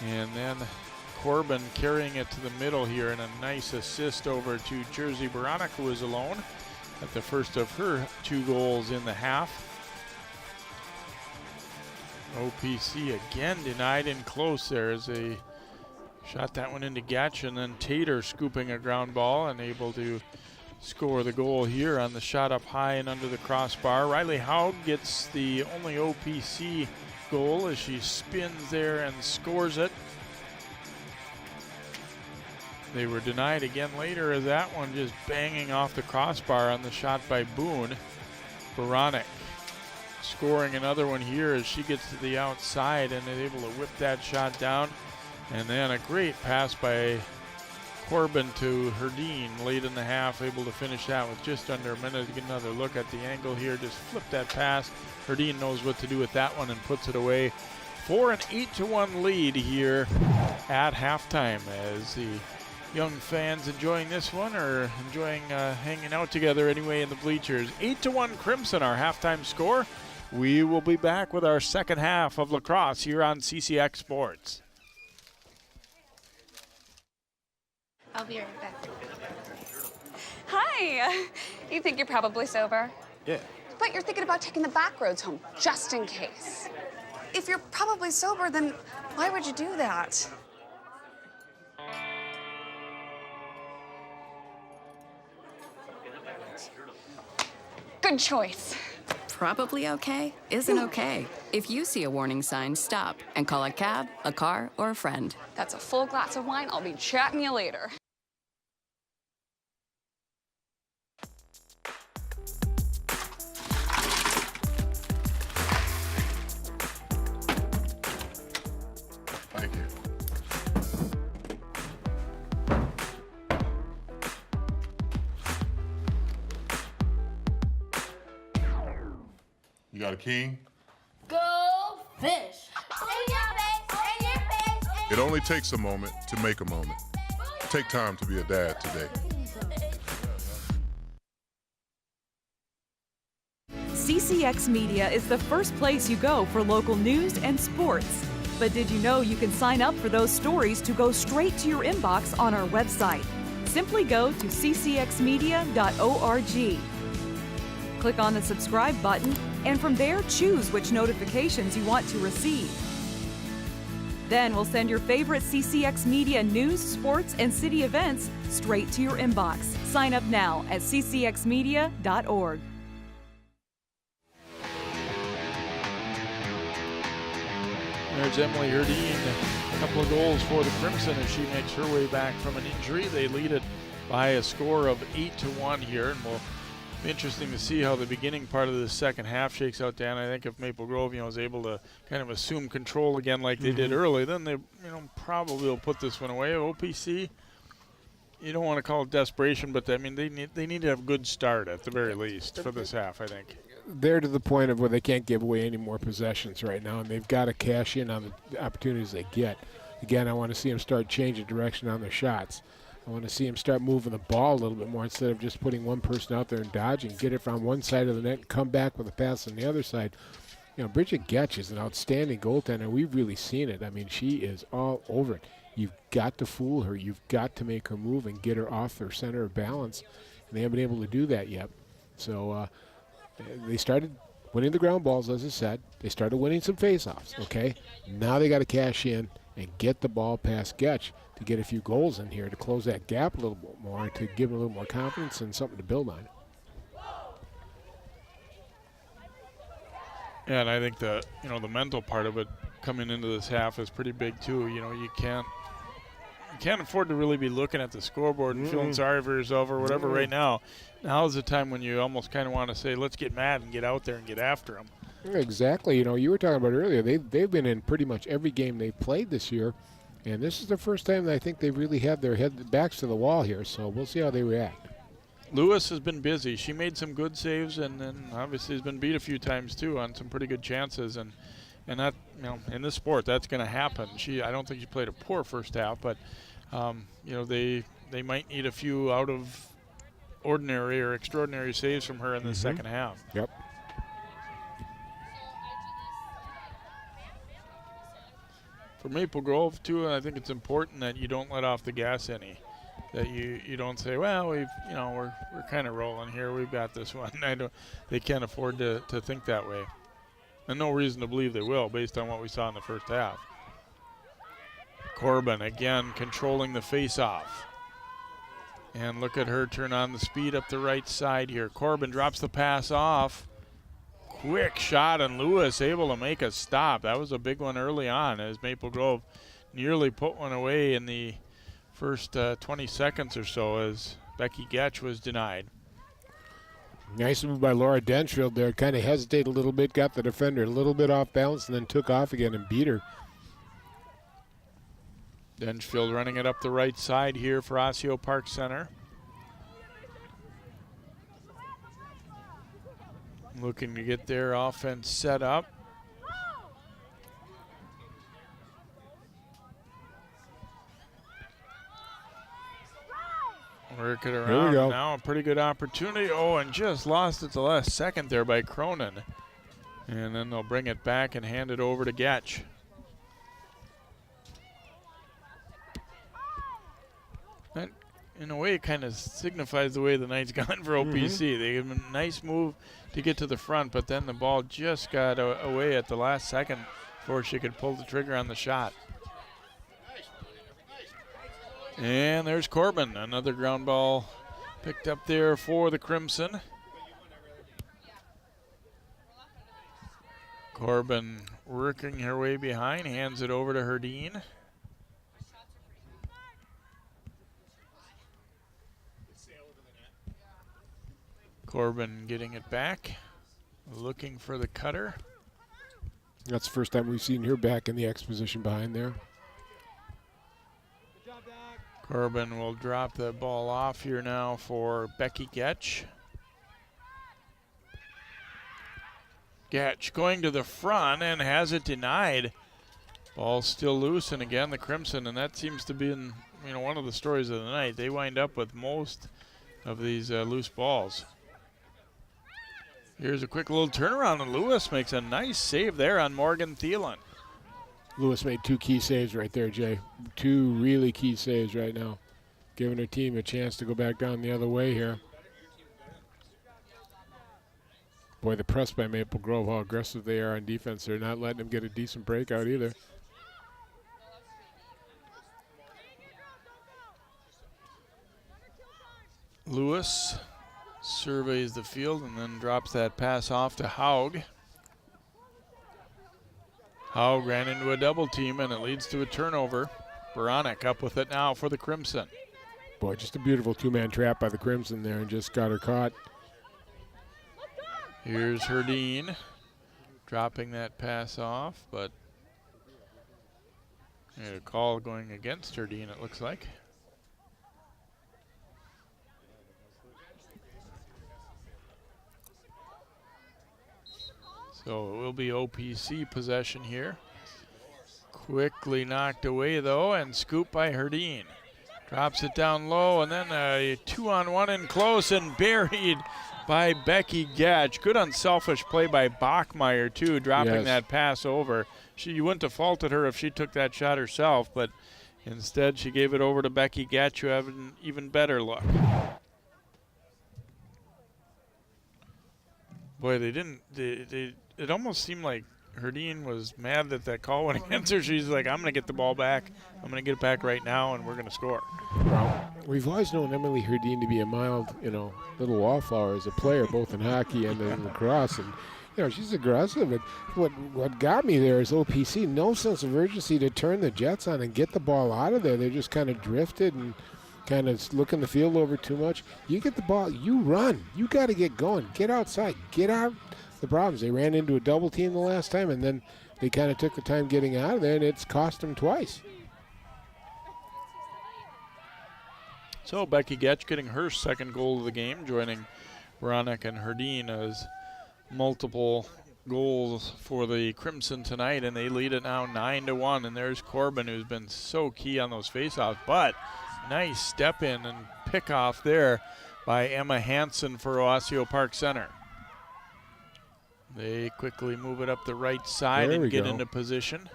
And then Corbin carrying it to the middle here, and a nice assist over to Jersey Baranek, who is alone at the first of her 2 goals in the half. OPC again denied in close there as they shot that one into Gatch, and then Tater scooping a ground ball and able to score the goal here on the shot up high and under the crossbar. Riley Haug gets the only OPC goal as she spins there and scores it. They were denied again later as that one just banging off the crossbar on the shot by Boone. Baranek scoring another one here as she gets to the outside and is able to whip that shot down. And then a great pass by Corbin to Herdeen late in the half, able to finish that with just under a minute. To get another look at the angle here, just flip that pass. Herdeen knows what to do with that one and puts it away for an 8-1 lead here at halftime, as the young fans enjoying this one or enjoying hanging out together anyway in the bleachers. 8-1 Crimson, our halftime score. We will be back with our second half of lacrosse here on CCX Sports. I'll be right back. Hi! You think you're probably sober? Yeah. But you're thinking about taking the back roads home, just in case. If you're probably sober, then why would you do that? Good choice. Probably okay isn't okay. If you see a warning sign, stop and call a cab, a car, or a friend. That's a full glass of wine. I'll be chatting you later. Thank you. You got a king? Go fish. In your face, in your face. It only takes a moment to make a moment. Take time to be a dad today. CCX Media is the first place you go for local news and sports. But did you know you can sign up for those stories to go straight to your inbox on our website? Simply go to ccxmedia.org. Click on the subscribe button, and from there choose which notifications you want to receive. Then we'll send your favorite CCX Media news, sports, and city events straight to your inbox. Sign up now at ccxmedia.org. There's Emily Herdeen, a couple of goals for the Crimson as she makes her way back from an injury. They lead it by a score of 8-1 here, and we'll be interesting to see how the beginning part of the second half shakes out, Dan. I think if Maple Grove, is able to kind of assume control again like they did early, then they, probably will put this one away. OPC, you don't want to call it desperation, but I mean they need to have a good start at the very least for this half, I think. They're to the point of where they can't give away any more possessions right now, and they've got to cash in on the opportunities they get. Again, I want to see them start changing direction on their shots. I want to see them start moving the ball a little bit more instead of just putting one person out there and dodging. Get it from one side of the net and come back with a pass on the other side. Bridget Ketch is an outstanding goaltender. We've really seen it. I mean, she is all over it. You've got to fool her. You've got to make her move and get her off her center of balance, and they haven't been able to do that yet. So they started winning the ground balls, as I said. They started winning some faceoffs, okay? Now they got to cash in and get the ball past Ketch to get a few goals in here to close that gap a little bit more, to give them a little more confidence and something to build on. Yeah, and I think the mental part of it coming into this half is pretty big too. You can't afford to really be looking at the scoreboard and feeling sorry for yourself or whatever right now. Now is the time when you almost kind of want to say, let's get mad and get out there and get after them. Exactly. You were talking about earlier, they've been in pretty much every game they've played this year, and this is the first time that I think they've really had their backs to the wall here, so we'll see how they react. Lewis has been busy. She made some good saves, and then obviously has been beat a few times too on some pretty good chances, and that, in this sport, that's going to happen. I don't think she played a poor first half, but they might need a few out of ordinary or extraordinary saves from her in the second half. Yep. For Maple Grove too, I think it's important that you don't let off the gas any. That you don't say, well, we're kind of rolling here. We've got this one. They can't afford to think that way, and no reason to believe they will, based on what we saw in the first half. Corbin again controlling the face-off, and look at her turn on the speed up the right side here. Corbin drops the pass off. Quick shot, and Lewis able to make a stop. That was a big one early on, as Maple Grove nearly put one away in the first 20 seconds or so, as Becky Ketch was denied. Nice move by Laura Denchfield there. Kind of hesitated a little bit, got the defender a little bit off balance, and then took off again and beat her. Denchfield running it up the right side here for Osseo-Park Center. Looking to get their offense set up. Work it around. Here we go. Now a pretty good opportunity. Oh, and just lost it the last second there by Cronin. And then they'll bring it back and hand it over to Ketch. That, in a way, kind of signifies the way the night's gone for OPC. They gave them a nice move to get to the front, but then the ball just got away at the last second before she could pull the trigger on the shot. And there's Corbin, another ground ball picked up there for the Crimson. Corbin working her way behind, hands it over to Herdeen. Corbin getting it back, looking for the cutter. That's the first time we've seen her back in the X position behind there. Corbin will drop the ball off here now for Becky Ketch. Ketch going to the front and has it denied. Ball still loose, and again the Crimson, and that seems to be one of the stories of the night. They wind up with most of these loose balls. Here's a quick little turnaround, and Lewis makes a nice save there on Morgan Thielen. Lewis made two key saves right there, Jay. Two really key saves right now, giving her team a chance to go back down the other way here. Boy, the press by Maple Grove, how aggressive they are on defense. They're not letting them get a decent breakout either. Lewis surveys the field and then drops that pass off to Haug. Haug ran into a double team, and it leads to a turnover. Baranek up with it now for the Crimson. Boy, just a beautiful two-man trap by the Crimson there, and just got her caught. Here's Herdeen dropping that pass off, but a call going against Herdeen, it looks like. So it will be OPC possession here. Quickly knocked away, though, and scooped by Herdeen. Drops it down low, and then a 2-on-1 in close and buried by Becky Ketch. Good unselfish play by Bachmeyer, too, dropping that pass over. You wouldn't have faulted her if she took that shot herself, but instead she gave it over to Becky Ketch, who had an even better look. Boy, they didn't. It almost seemed like Herdine was mad that that call went against her. She's like, I'm going to get the ball back. I'm going to get it back right now, and we're going to score. Well, we've always known Emily Herdine to be a mild, little wallflower as a player, both in hockey and in lacrosse. And, she's aggressive. And what got me there is OPC, no sense of urgency to turn the Jets on and get the ball out of there. They just kind of drifted and kind of looking the field over too much. You get the ball, you run. You got to get going. Get outside. Get out the problems. They ran into a double team the last time, and then they kind of took the time getting out of there, and it's cost them twice. So Becky Ketch getting her second goal of the game, joining Veronica and Herdine as multiple goals for the Crimson tonight, and they lead it now 9-1. And there's Corbin, who's been so key on those faceoffs, but nice step in and pick off there by Emma Hansen for Osseo-Park Center. They quickly move it up the right side and get into position.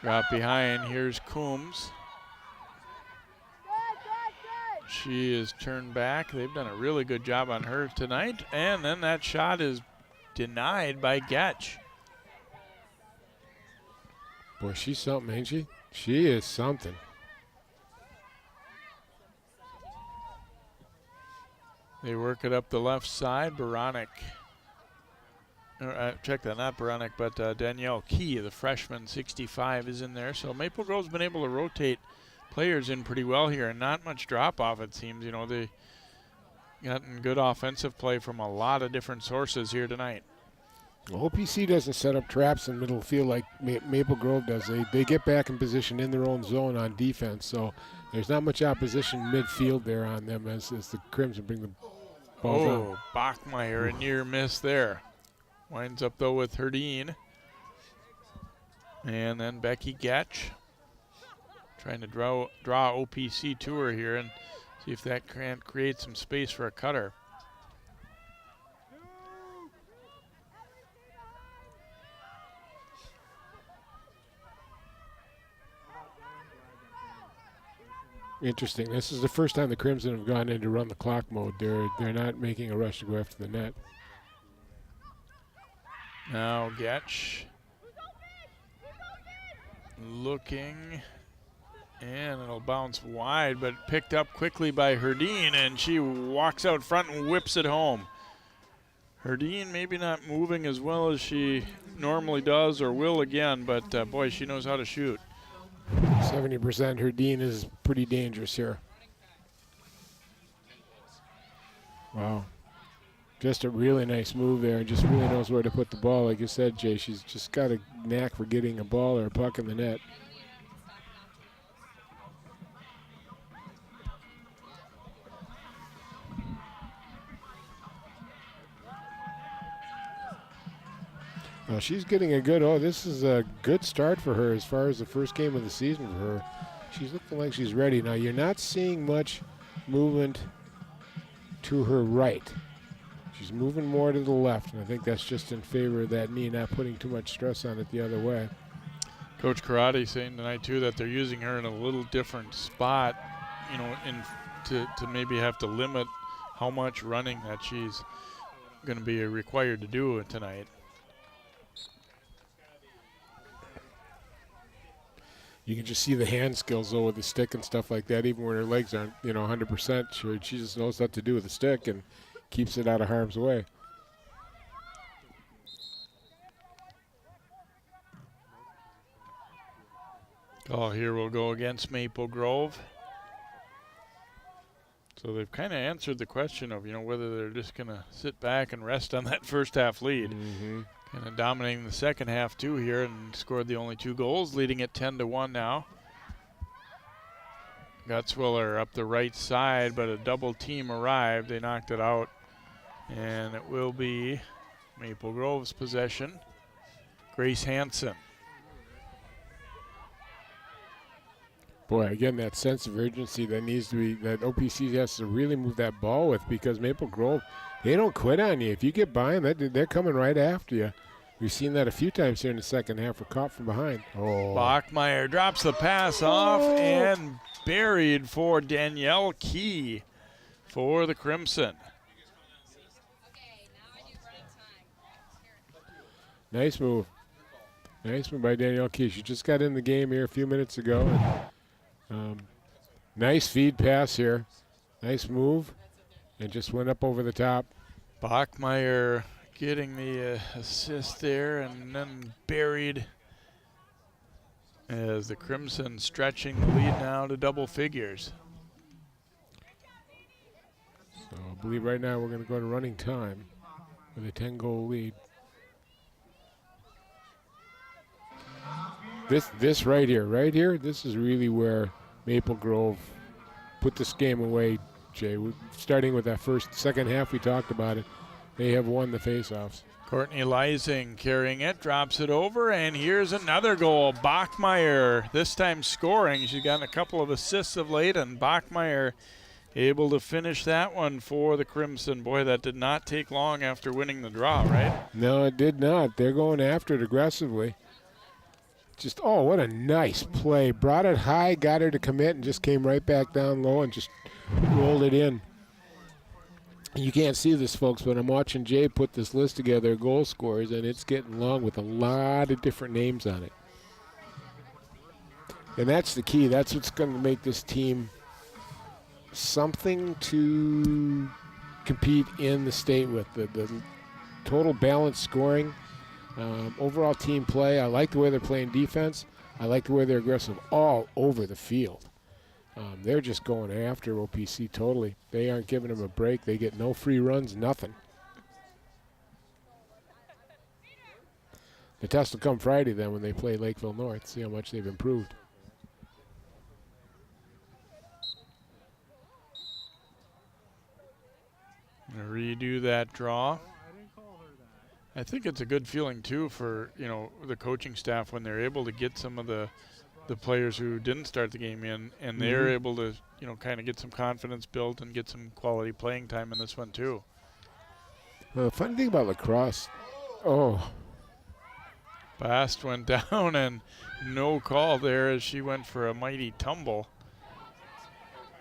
Drop behind, here's Coombs. She is turned back. They've done a really good job on her tonight. And then that shot is denied by Ketch. Boy, she's something, ain't she? She is something. They work it up the left side. Baranek. Check that, not Baranek, but Danielle Key, the freshman, 65, is in there. So Maple Grove's been able to rotate players in pretty well here, and not much drop-off, it seems. They gotten good offensive play from a lot of different sources here tonight. Well, OPC doesn't set up traps in middle field like Maple Grove does. They get back in position in their own zone on defense, so there's not much opposition midfield there on them as the Crimson bring the ball down. Oh, Bachmeyer, a near miss there. Winds up, though, with Herdine. And then Becky Ketch trying to draw OPC to her here and see if that can create some space for a cutter. Interesting. This is the first time the Crimson have gone into run the clock mode. They're not making a rush to go after the net. Now Ketch looking, and it'll bounce wide, but picked up quickly by Herdine, and she walks out front and whips it home. Herdine maybe not moving as well as she normally does or will again, but boy, she knows how to shoot. 70% Herdine is pretty dangerous here. Wow. Just a really nice move there. Just really knows where to put the ball. Like you said, Jay, she's just got a knack for getting a ball or a puck in the net. Well, she's getting a good, this is a good start for her as far as the first game of the season for her. She's looking like she's ready. Now, you're not seeing much movement to her right. She's moving more to the left, and I think that's just in favor of that knee, not putting too much stress on it the other way. Coach Karate saying tonight, too, that they're using her in a little different spot, to maybe have to limit how much running that she's going to be required to do tonight. You can just see the hand skills, though, with the stick and stuff like that, even when her legs aren't, 100% sure. She just knows what to do with the stick and keeps it out of harm's way. Call here will go against Maple Grove. So they've kind of answered the question of, whether they're just going to sit back and rest on that first half lead. Mm-hmm. Kind of dominating the second half, too, here, and scored the only 2 goals, leading it 10-1 now. Gutzwiller up the right side, but a double team arrived. They knocked it out, and it will be Maple Grove's possession. Grace Hansen. Boy, again, that sense of urgency that needs to be, that OPC has to really move that ball with, because Maple Grove, they don't quit on you. If you get by them, they're coming right after you. We've seen that a few times here in the second half. We're caught from behind. Oh. Bachmeyer drops the pass off and buried for Danielle Key for the Crimson. Nice move. Nice move by Danielle Key. She just got in the game here a few minutes ago. And, nice feed pass here. Nice move. And just went up over the top. Bachmeyer getting the assist there and then buried as the Crimson stretching the lead now to double figures. So I believe right now we're going to go to running time with a 10-goal lead. This right here, this is really where Maple Grove put this game away, Jay. Starting with that second half, we talked about it. They have won the faceoffs. Courtney Leising carrying it, drops it over, and here's another goal. Bachmeyer this time scoring. She's gotten a couple of assists of late, and Bachmeyer able to finish that one for the Crimson. Boy, that did not take long after winning the draw, right? No, it did not. They're going after it aggressively. Just, oh, what a nice play. Brought it high, got her to commit, and just came right back down low and just rolled it in. You can't see this, folks, but I'm watching Jay put this list together of goal scorers, and it's getting long with a lot of different names on it. And that's the key. That's what's going to make this team something to compete in the state with. The total balanced scoring, overall team play. I like the way they're playing defense. I like the way they're aggressive all over the field. They're just going after OPC totally. They aren't giving them a break. They get no free runs, nothing. The test will come Friday then when they play Lakeville North, see how much they've improved. Redo that draw. I think it's a good feeling too for the coaching staff when they're able to get some of the players who didn't start the game in, and they're able to kind of get some confidence built and get some quality playing time in this one too. The funny thing about lacrosse, Bast went down and no call there as she went for a mighty tumble.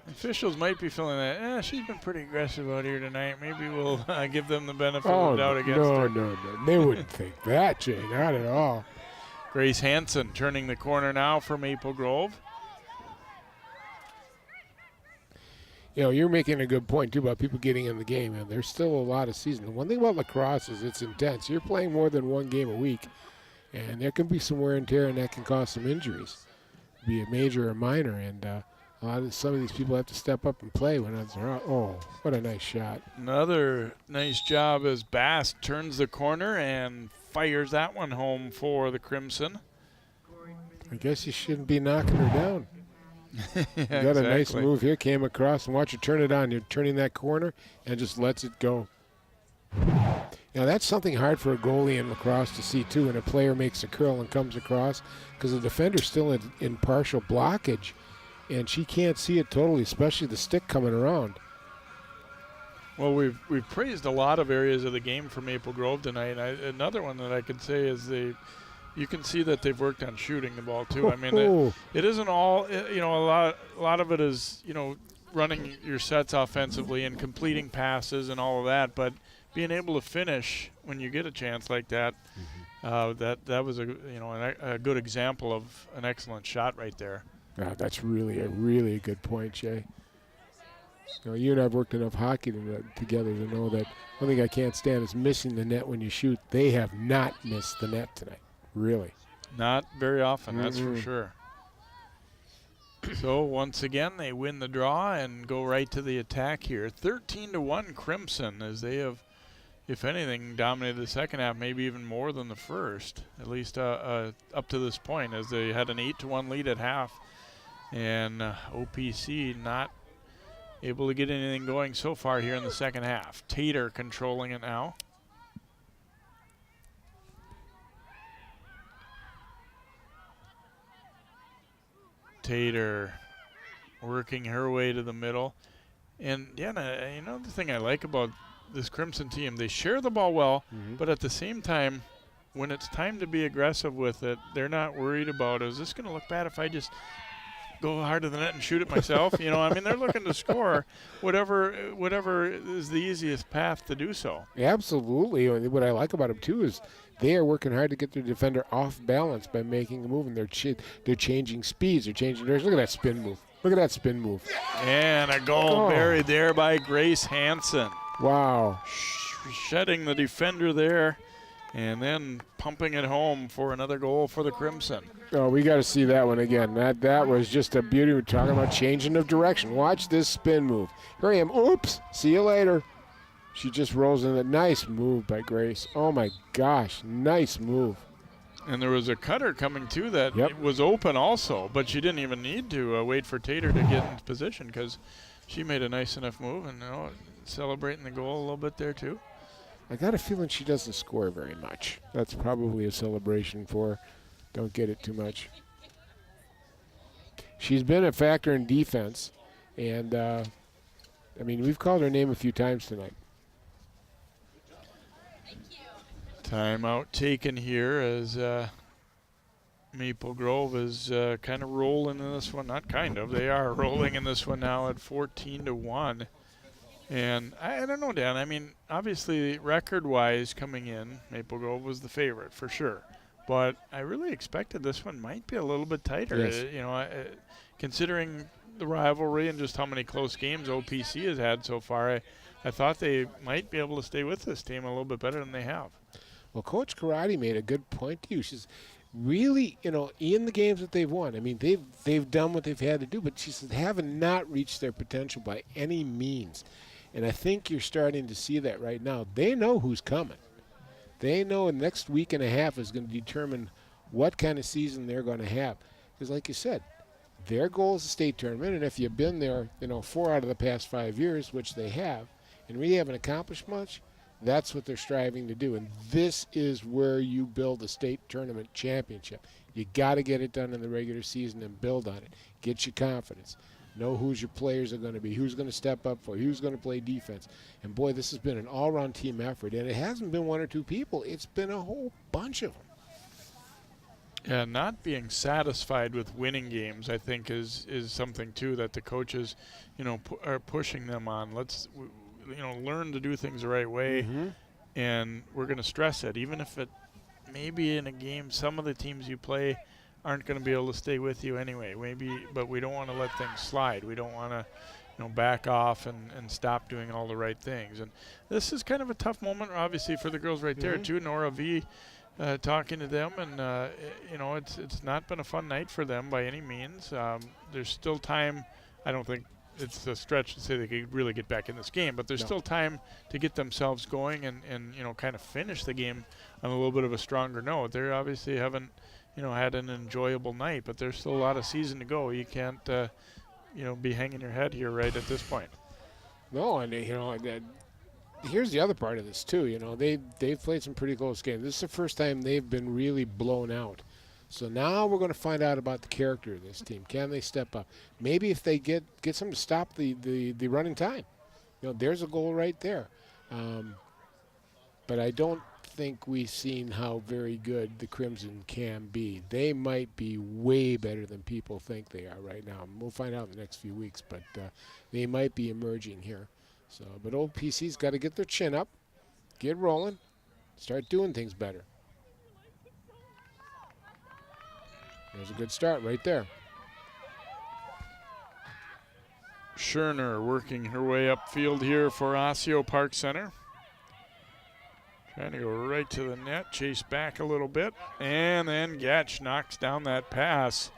Officials might be feeling that, she's been pretty aggressive out here tonight. Maybe we'll give them the benefit of the doubt against her. No. They wouldn't think that, Jay. Not at all. Grace Hansen turning the corner now for Maple Grove. You're making a good point, too, about people getting in the game. And there's still a lot of season. The one thing about lacrosse is it's intense. You're playing more than one game a week, and there can be some wear and tear, and that can cause some injuries, be it major or minor. And some of these people have to step up and play when others are out. Oh, what a nice shot. Another nice job as Bass turns the corner and fires that one home for the Crimson. I guess you shouldn't be knocking her down. Yeah, got a nice move here, came across, and watch her turn it on. You're turning that corner and just lets it go. That's something hard for a goalie in lacrosse to see, too, when a player makes a curl and comes across, because the defender's still in partial blockage, and she can't see it totally, especially the stick coming around. Well, we've praised a lot of areas of the game for Maple Grove tonight. Another one that I could say is you can see that they've worked on shooting the ball too. I mean, it isn't all. A lot of it is running your sets offensively and completing passes and all of that. But being able to finish when you get a chance like that, that was a good example of an excellent shot right there. That's really a good point, Jay. You and I have worked enough hockey together to know that one thing I can't stand is missing the net when you shoot. They have not missed the net tonight, really. Not very often, that's for sure. So once again, they win the draw and go right to the attack here. 13-1 Crimson, as they have, if anything, dominated the second half, maybe even more than the first, at least up to this point, as they had an 8-1 lead at half. And OPC not able to get anything going so far here in the second half. Tater controlling it now. Tater working her way to the middle. And yeah, the thing I like about this Crimson team, they share the ball well, but at the same time, when it's time to be aggressive with it, they're not worried about, is this going to look bad if I just go hard to the net and shoot it myself. You know, I mean, they're looking to score whatever is the easiest path to do so. Absolutely. What I like about them, too, is they are working hard to get their defender off balance by making a move, and they're changing speeds. They're changing direction. Look at that spin move. Look at that spin move. And a goal buried there by Grace Hansen. Wow. Shedding the defender there and then pumping it home for another goal for the Crimson. Oh, we got to see that one again. That was just a beauty. We're talking about changing of direction. Watch this spin move. Here I am. Oops. See you later. She just rolls in. A nice move by Grace. Oh, my gosh. Nice move. And there was a cutter coming too that was open also, but she didn't even need to wait for Tater to get in position because she made a nice enough move and celebrating the goal a little bit there too. I got a feeling she doesn't score very much. That's probably a celebration for her. Don't get it too much. She's been a factor in defense, and I mean, we've called her name a few times tonight. Timeout taken here as Maple Grove is kind of rolling in this one. Not kind of. They are rolling in this one now at 14-1. And I don't know, Dan. I mean, obviously, record-wise coming in, Maple Grove was the favorite for sure. But I really expected this one might be a little bit tighter. Yes. Considering the rivalry and just how many close games OPC has had so far, I thought they might be able to stay with this team a little bit better than they have. Well, Coach Karate made a good point to you. She's really, in the games that they've won, I mean, they've done what they've had to do, but she said haven't not reached their potential by any means. And I think you're starting to see that right now. They know who's coming. They know the next week and a half is going to determine what kind of season they're going to have. Because like you said, their goal is the state tournament, and if you've been there, 4 out of the past 5 years, which they have, and really haven't accomplished much, that's what they're striving to do. And this is where you build a state tournament championship. You got to get it done in the regular season and build on it. Get your confidence. Know who's your players are going to be, who's going to step up for you, who's going to play defense. And, boy, this has been an all-around team effort. And it hasn't been 1 or 2 people. It's been a whole bunch of them. Yeah, not being satisfied with winning games, I think, is something, too, that the coaches, are pushing them on. Let's learn to do things the right way, and we're going to stress it. Even if it maybe in a game, some of the teams you play aren't going to be able to stay with you anyway. But we don't want to let things slide. We don't want to, back off and stop doing all the right things. And this is kind of a tough moment, obviously, for the girls right there, too. Nora V. Talking to them, and it's not been a fun night for them by any means. There's still time. I don't think it's a stretch to say they could really get back in this game, but there's still time to get themselves going and kind of finish the game on a little bit of a stronger note. They obviously haven't had an enjoyable night, but there's still a lot of season to go. You can't be hanging your head here right at this point. No, and here's the other part of this too. They've played some pretty close games. This is the first time they've been really blown out. So now we're going to find out about the character of this team. Can they step up? Maybe if they get some to stop the running time. There's a goal right there. But I don't think we've seen how very good the Crimson can be. They might be way better than people think they are right now. We'll find out in the next few weeks, but they might be emerging here. So, but old PC's got to get their chin up, get rolling, start doing things better. There's a good start right there. Scherner working her way upfield here for Osseo-Park Center. Trying to go right to the net, chase back a little bit, and then Gatch knocks down that pass.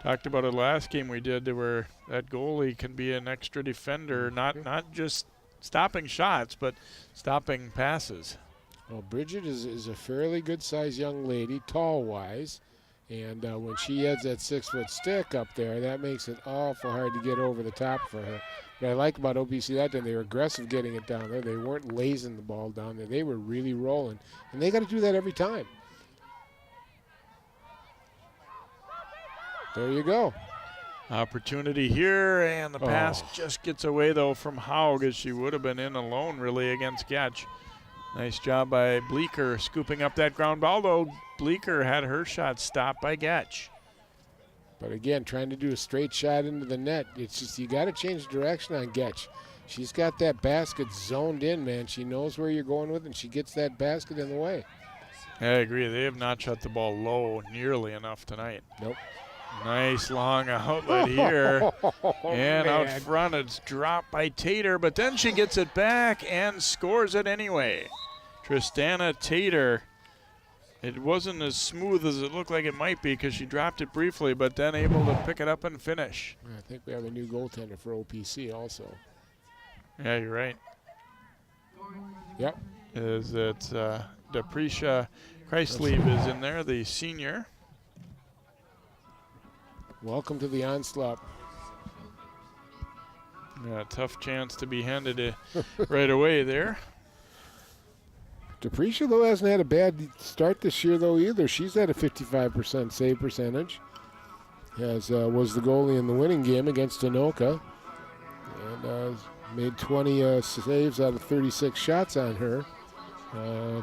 Talked about it last game we did where that goalie can be an extra defender, not just stopping shots, but stopping passes. Well, Bridget is a fairly good-sized young lady, tall-wise. And when she adds that 6-foot stick up there, that makes it awful hard to get over the top for her. What I like about OPC that time, they were aggressive getting it down there. They weren't lazing the ball down there. They were really rolling. And they got to do that every time. There you go. Opportunity here, and the pass just gets away, though, from Haug, as she would have been in alone, really, against Gatch. Nice job by Bleeker scooping up that ground ball, though Bleeker had her shot stopped by Gatch. But again, trying to do a straight shot into the net, it's just you got to change direction on Ketch. She's got that basket zoned in, man. She knows where you're going with it, and she gets that basket in the way. I agree. They have not shot the ball low nearly enough tonight. Nope. Nice long outlet here. And out man. front, it's dropped by Tater, but then she gets it back and scores it anyway. Tristana Tater. It wasn't as smooth as it looked like it might be because she dropped it briefly, but then able to pick it up and finish. I think we have a new goaltender for OPC also. Yeah, you're right. Yep. Is it Deprecia Kreislieb is in there, the senior. Welcome to the onslaught. Yeah, tough chance to be handed it right away there. Deprecia, though, hasn't had a bad start this year, though, either. She's at a 55% save percentage. Was the goalie in the winning game against Anoka. And made 20 saves out of 36 shots on her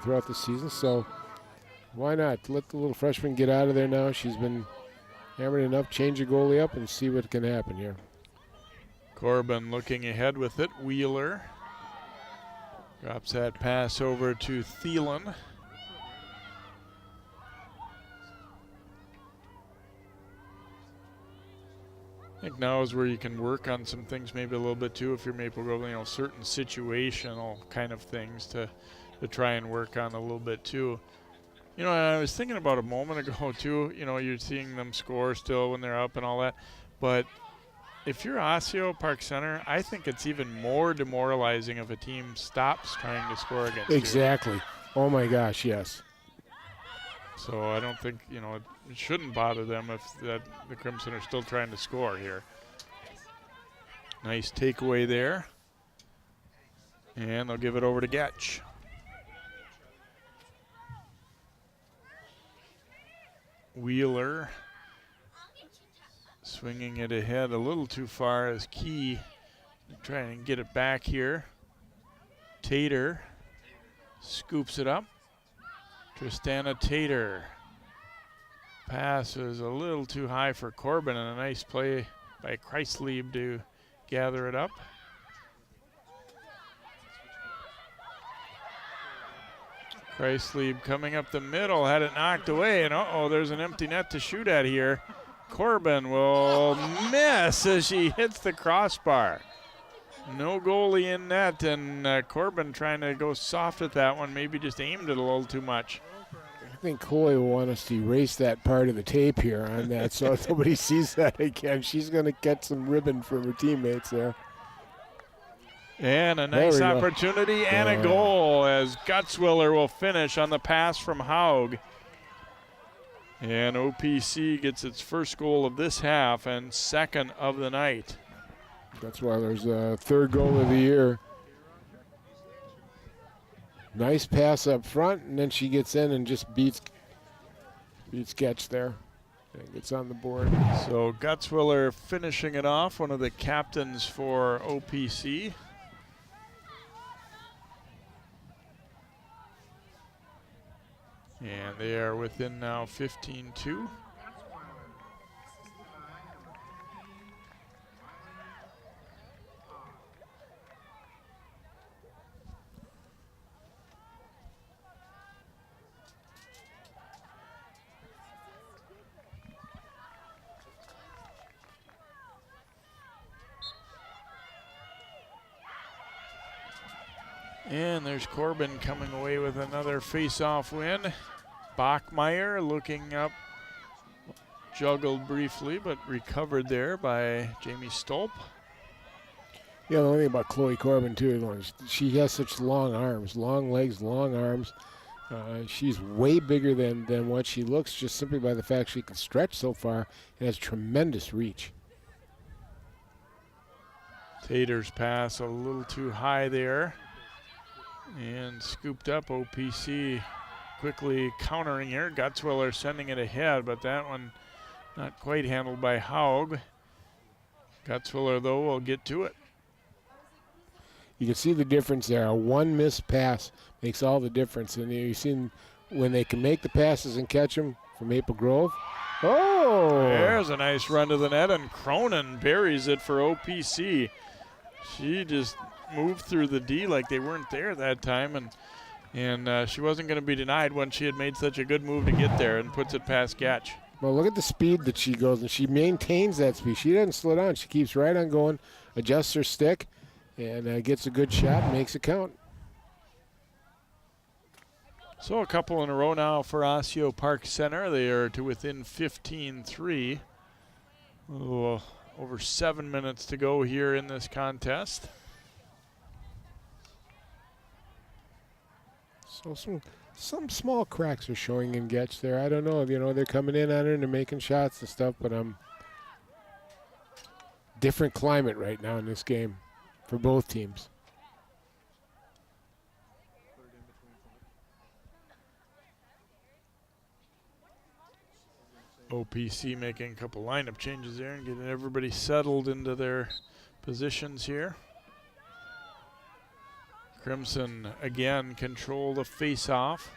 throughout the season. So why not? Let the little freshman get out of there now. She's been hammered enough. Change your goalie up and see what can happen here. Corbin looking ahead with it. Wheeler drops that pass over to Thielen. I think now is where you can work on some things maybe a little bit too if you're Maple Grove, certain situational kind of things to try and work on a little bit too. I was thinking about a moment ago too, you're seeing them score still when they're up and all that, but if you're Osseo-Park Center, I think it's even more demoralizing if a team stops trying to score against you. Exactly. Oh my gosh, yes. So I don't think, it shouldn't bother them if the Crimson are still trying to score here. Nice takeaway there. And they'll give it over to Ketch. Wheeler swinging it ahead a little too far as Key trying to get it back here. Tater scoops it up. Tristana Tater. Pass is a little too high for Corbin, and a nice play by Kreislieb to gather it up. Kreislieb coming up the middle, had it knocked away, and there's an empty net to shoot at here. Corbin will miss as she hits the crossbar. No goalie in net, and Corbin trying to go soft at that one, maybe just aimed it a little too much. I think Coy will want us to erase that part of the tape here on that so nobody sees that again. She's going to get some ribbon from her teammates there. And a nice opportunity and a goal as Gutzwiller will finish on the pass from Haug. And OPC gets its first goal of this half and second of the night. Gutzwiller's third goal of the year. Nice pass up front, and then she gets in and just beats Ketch there. And gets on the board. So Gutzwiller finishing it off, one of the captains for OPC. And they are within now 15-2. And there's Corbin coming away with another face-off win. Bachmeyer looking up, juggled briefly, but recovered there by Jamie Stolp. Yeah, the only thing about Chloe Corbin, too, is she has such long arms, long legs, long arms. She's way bigger than what she looks, just simply by the fact she can stretch so far and has tremendous reach. Tater's pass a little too high there. And scooped up. OPC quickly countering here. Gutzwiller sending it ahead, but that one not quite handled by Haug. Gutzwiller, though, will get to it. You can see the difference there. One missed pass makes all the difference. And you've seen when they can make the passes and catch them, for Maple Grove. Oh! There's a nice run to the net, and Cronin buries it for OPC. She just moved through the D like they weren't there that time, and she wasn't going to be denied when she had made such a good move to get there and puts it past Ketch. Well, look at the speed that she goes, and she maintains that speed. She doesn't slow down. She keeps right on going, adjusts her stick, and gets a good shot and makes it count. So a couple in a row now for Osseo-Park Center. They are to within 15-3. Over 7 minutes to go here in this contest. So some small cracks are showing in Ketch there. I don't know. They're coming in on her and they're making shots and stuff, but different climate right now in this game for both teams. OPC making a couple lineup changes there and getting everybody settled into their positions here. Crimson again control the face-off.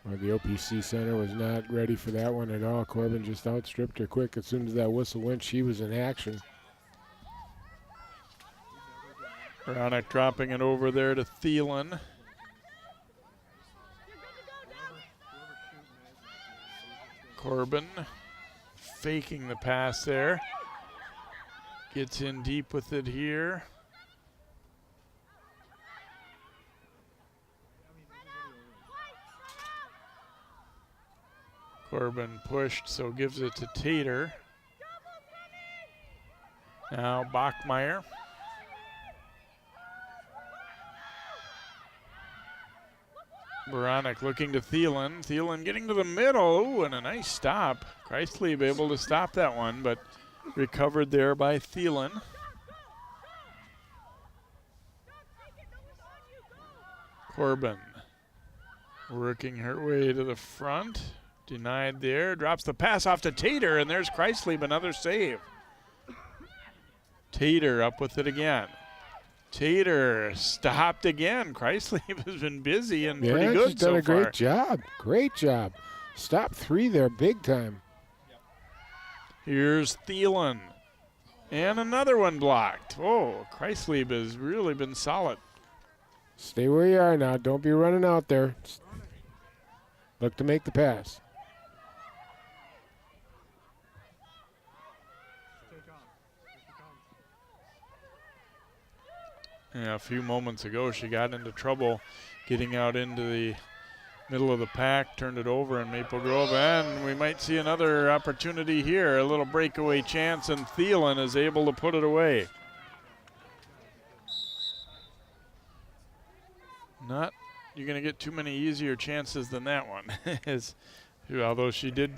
Well, the OPC center was not ready for that one at all. Corbin just outstripped her quick. As soon as that whistle went, she was in action. Veronic dropping it over there to Thielen. Corbin faking the pass there. Gets in deep with it here. Corbin pushed, so gives it to Tater. Now Bachmeyer. Veronic looking to Thielen. Thielen getting to the middle. Ooh, and a nice stop. Kreislieb able to stop that one, but recovered there by Thielen. Corbin working her way to the front. Denied there. Drops the pass off to Tater, and there's Kreislieb, another save. Tater up with it again. Tater stopped again. Kreislieb has been busy and pretty good she's done so a far. great job. Great job. Stop 3 there, big time. Here's Thielen. And another one blocked. Oh, Kreislieb has really been solid. Stay where you are now. Don't be running out there. Look to make the pass. Yeah, a few moments ago she got into trouble getting out into the middle of the pack, turned it over in Maple Grove, and we might see another opportunity here, a little breakaway chance, and Thielen is able to put it away. You're going to get too many easier chances than that one. Although she did,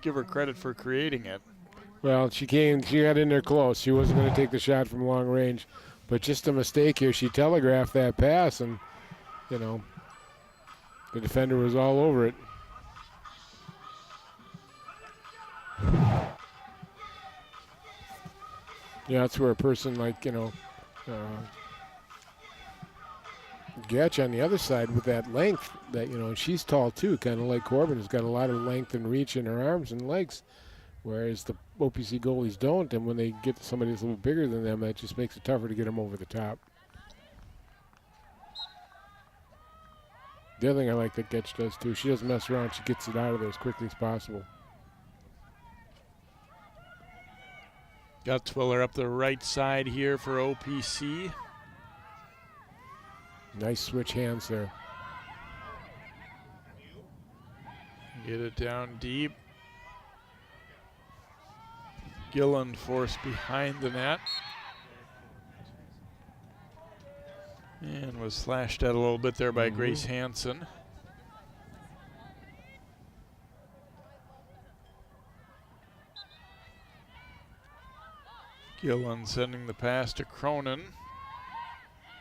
give her credit for creating it. Well, she got in there close. She wasn't going to take the shot from long range. But just a mistake here. She telegraphed that pass, and, the defender was all over it. Yeah, that's where a person like, Ketch on the other side with that length, that, she's tall too, kind of like Corbin has got a lot of length and reach in her arms and legs, whereas the OPC goalies don't, and when they get to somebody that's a little bigger than them, that just makes it tougher to get them over the top. The other thing I like that Ketch does too, she doesn't mess around, she gets it out of there as quickly as possible. Gutzwiller up the right side here for OPC. Nice switch hands there. Get it down deep. Gilland forced behind the net. And was slashed at a little bit there by Grace Hansen. Gilland sending the pass to Cronin.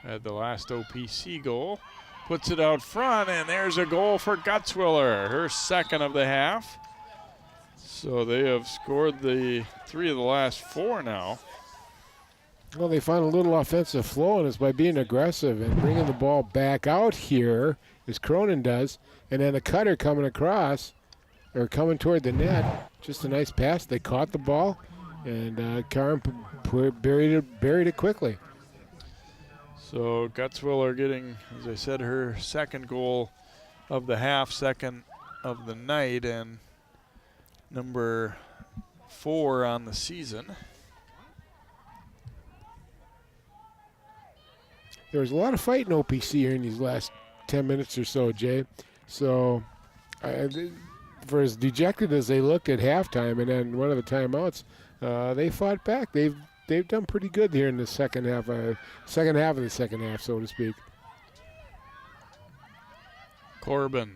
Had the last OPC goal. Puts it out front, and there's a goal for Gutzwiller, her second of the half. So they have scored the 3 of the last 4 now. Well, they found a little offensive flow, and it's by being aggressive and bringing the ball back out here, as Cronin does, and then a cutter coming across. or coming toward the net. Just a nice pass. They caught the ball, and Karin buried it quickly. So Gutzwiller are getting, as I said, her second goal of the half, second of the night, and number 4 on the season. There was a lot of fight in OPC here in these last 10 minutes or so, Jay. So for as dejected as they looked at halftime and then one of the timeouts, they fought back. They've done pretty good here in the second half of the second half, so to speak. Corbin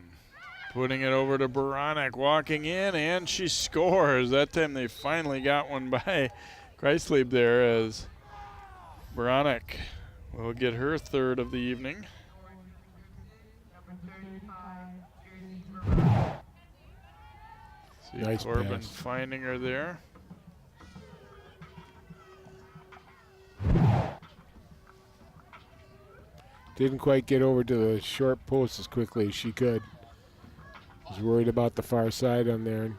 putting it over to Baranek, walking in, and she scores. That time they finally got one by Kreislieb there, as Baranek will get her third of the evening. See nice Corbin pass. finding her there. Didn't quite get over to the short post as quickly as she could. Was worried about the far side on there.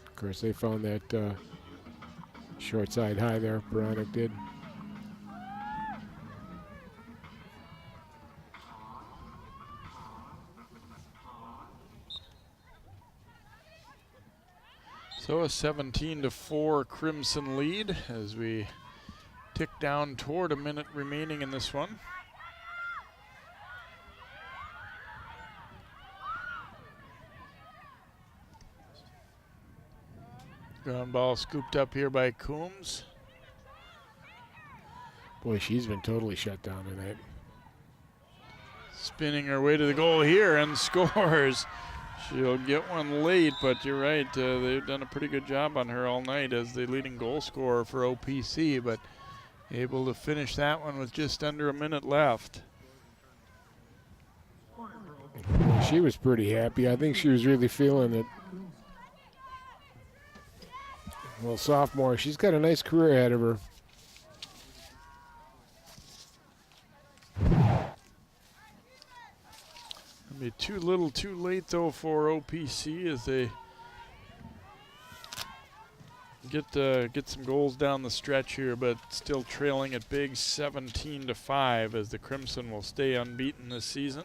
Of course, they found that short side high there. Baranek did. So a 17-4 Crimson lead as we tick down toward a minute remaining in this one. Ground ball scooped up here by Coombs. Boy, she's been totally shut down tonight. Spinning her way to the goal here and scores. She'll get one late, but you're right. They've done a pretty good job on her all night as the leading goal scorer for OPC, but able to finish that one with just under a minute left. She was pretty happy. I think she was really feeling it. Well, sophomore, she's got a nice career ahead of her. Be too little too late though for OPC as they get some goals down the stretch here, but still trailing at big 17-5 as the Crimson will stay unbeaten this season.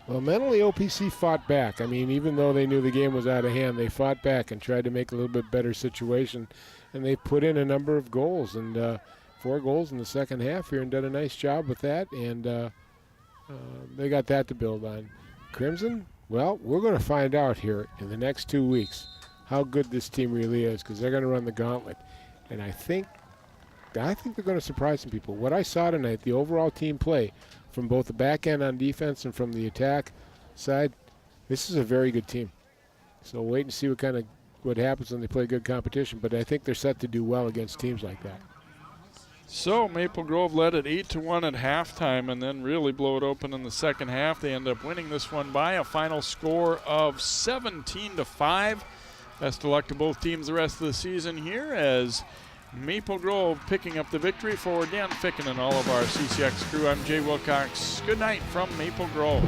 Well, mentally OPC fought back. I mean, even though they knew the game was out of hand, they fought back and tried to make a little bit better situation, and they put in a number of goals, and 4 goals in the second half here and did a nice job with that, and they got that to build on. Crimson, well, we're going to find out here in the next 2 weeks how good this team really is, because they're going to run the gauntlet. And I think they're going to surprise some people. What I saw tonight, the overall team play from both the back end on defense and from the attack side, this is a very good team. So wait and see what happens when they play good competition. But I think they're set to do well against teams like that. So Maple Grove led at 8-1 at halftime and then really blow it open in the second half. They end up winning this one by a final score of 17-5. Best of luck to both teams the rest of the season here as Maple Grove picking up the victory. For Dan Ficken and all of our CCX crew, I'm Jay Wilcox. Good night from Maple Grove.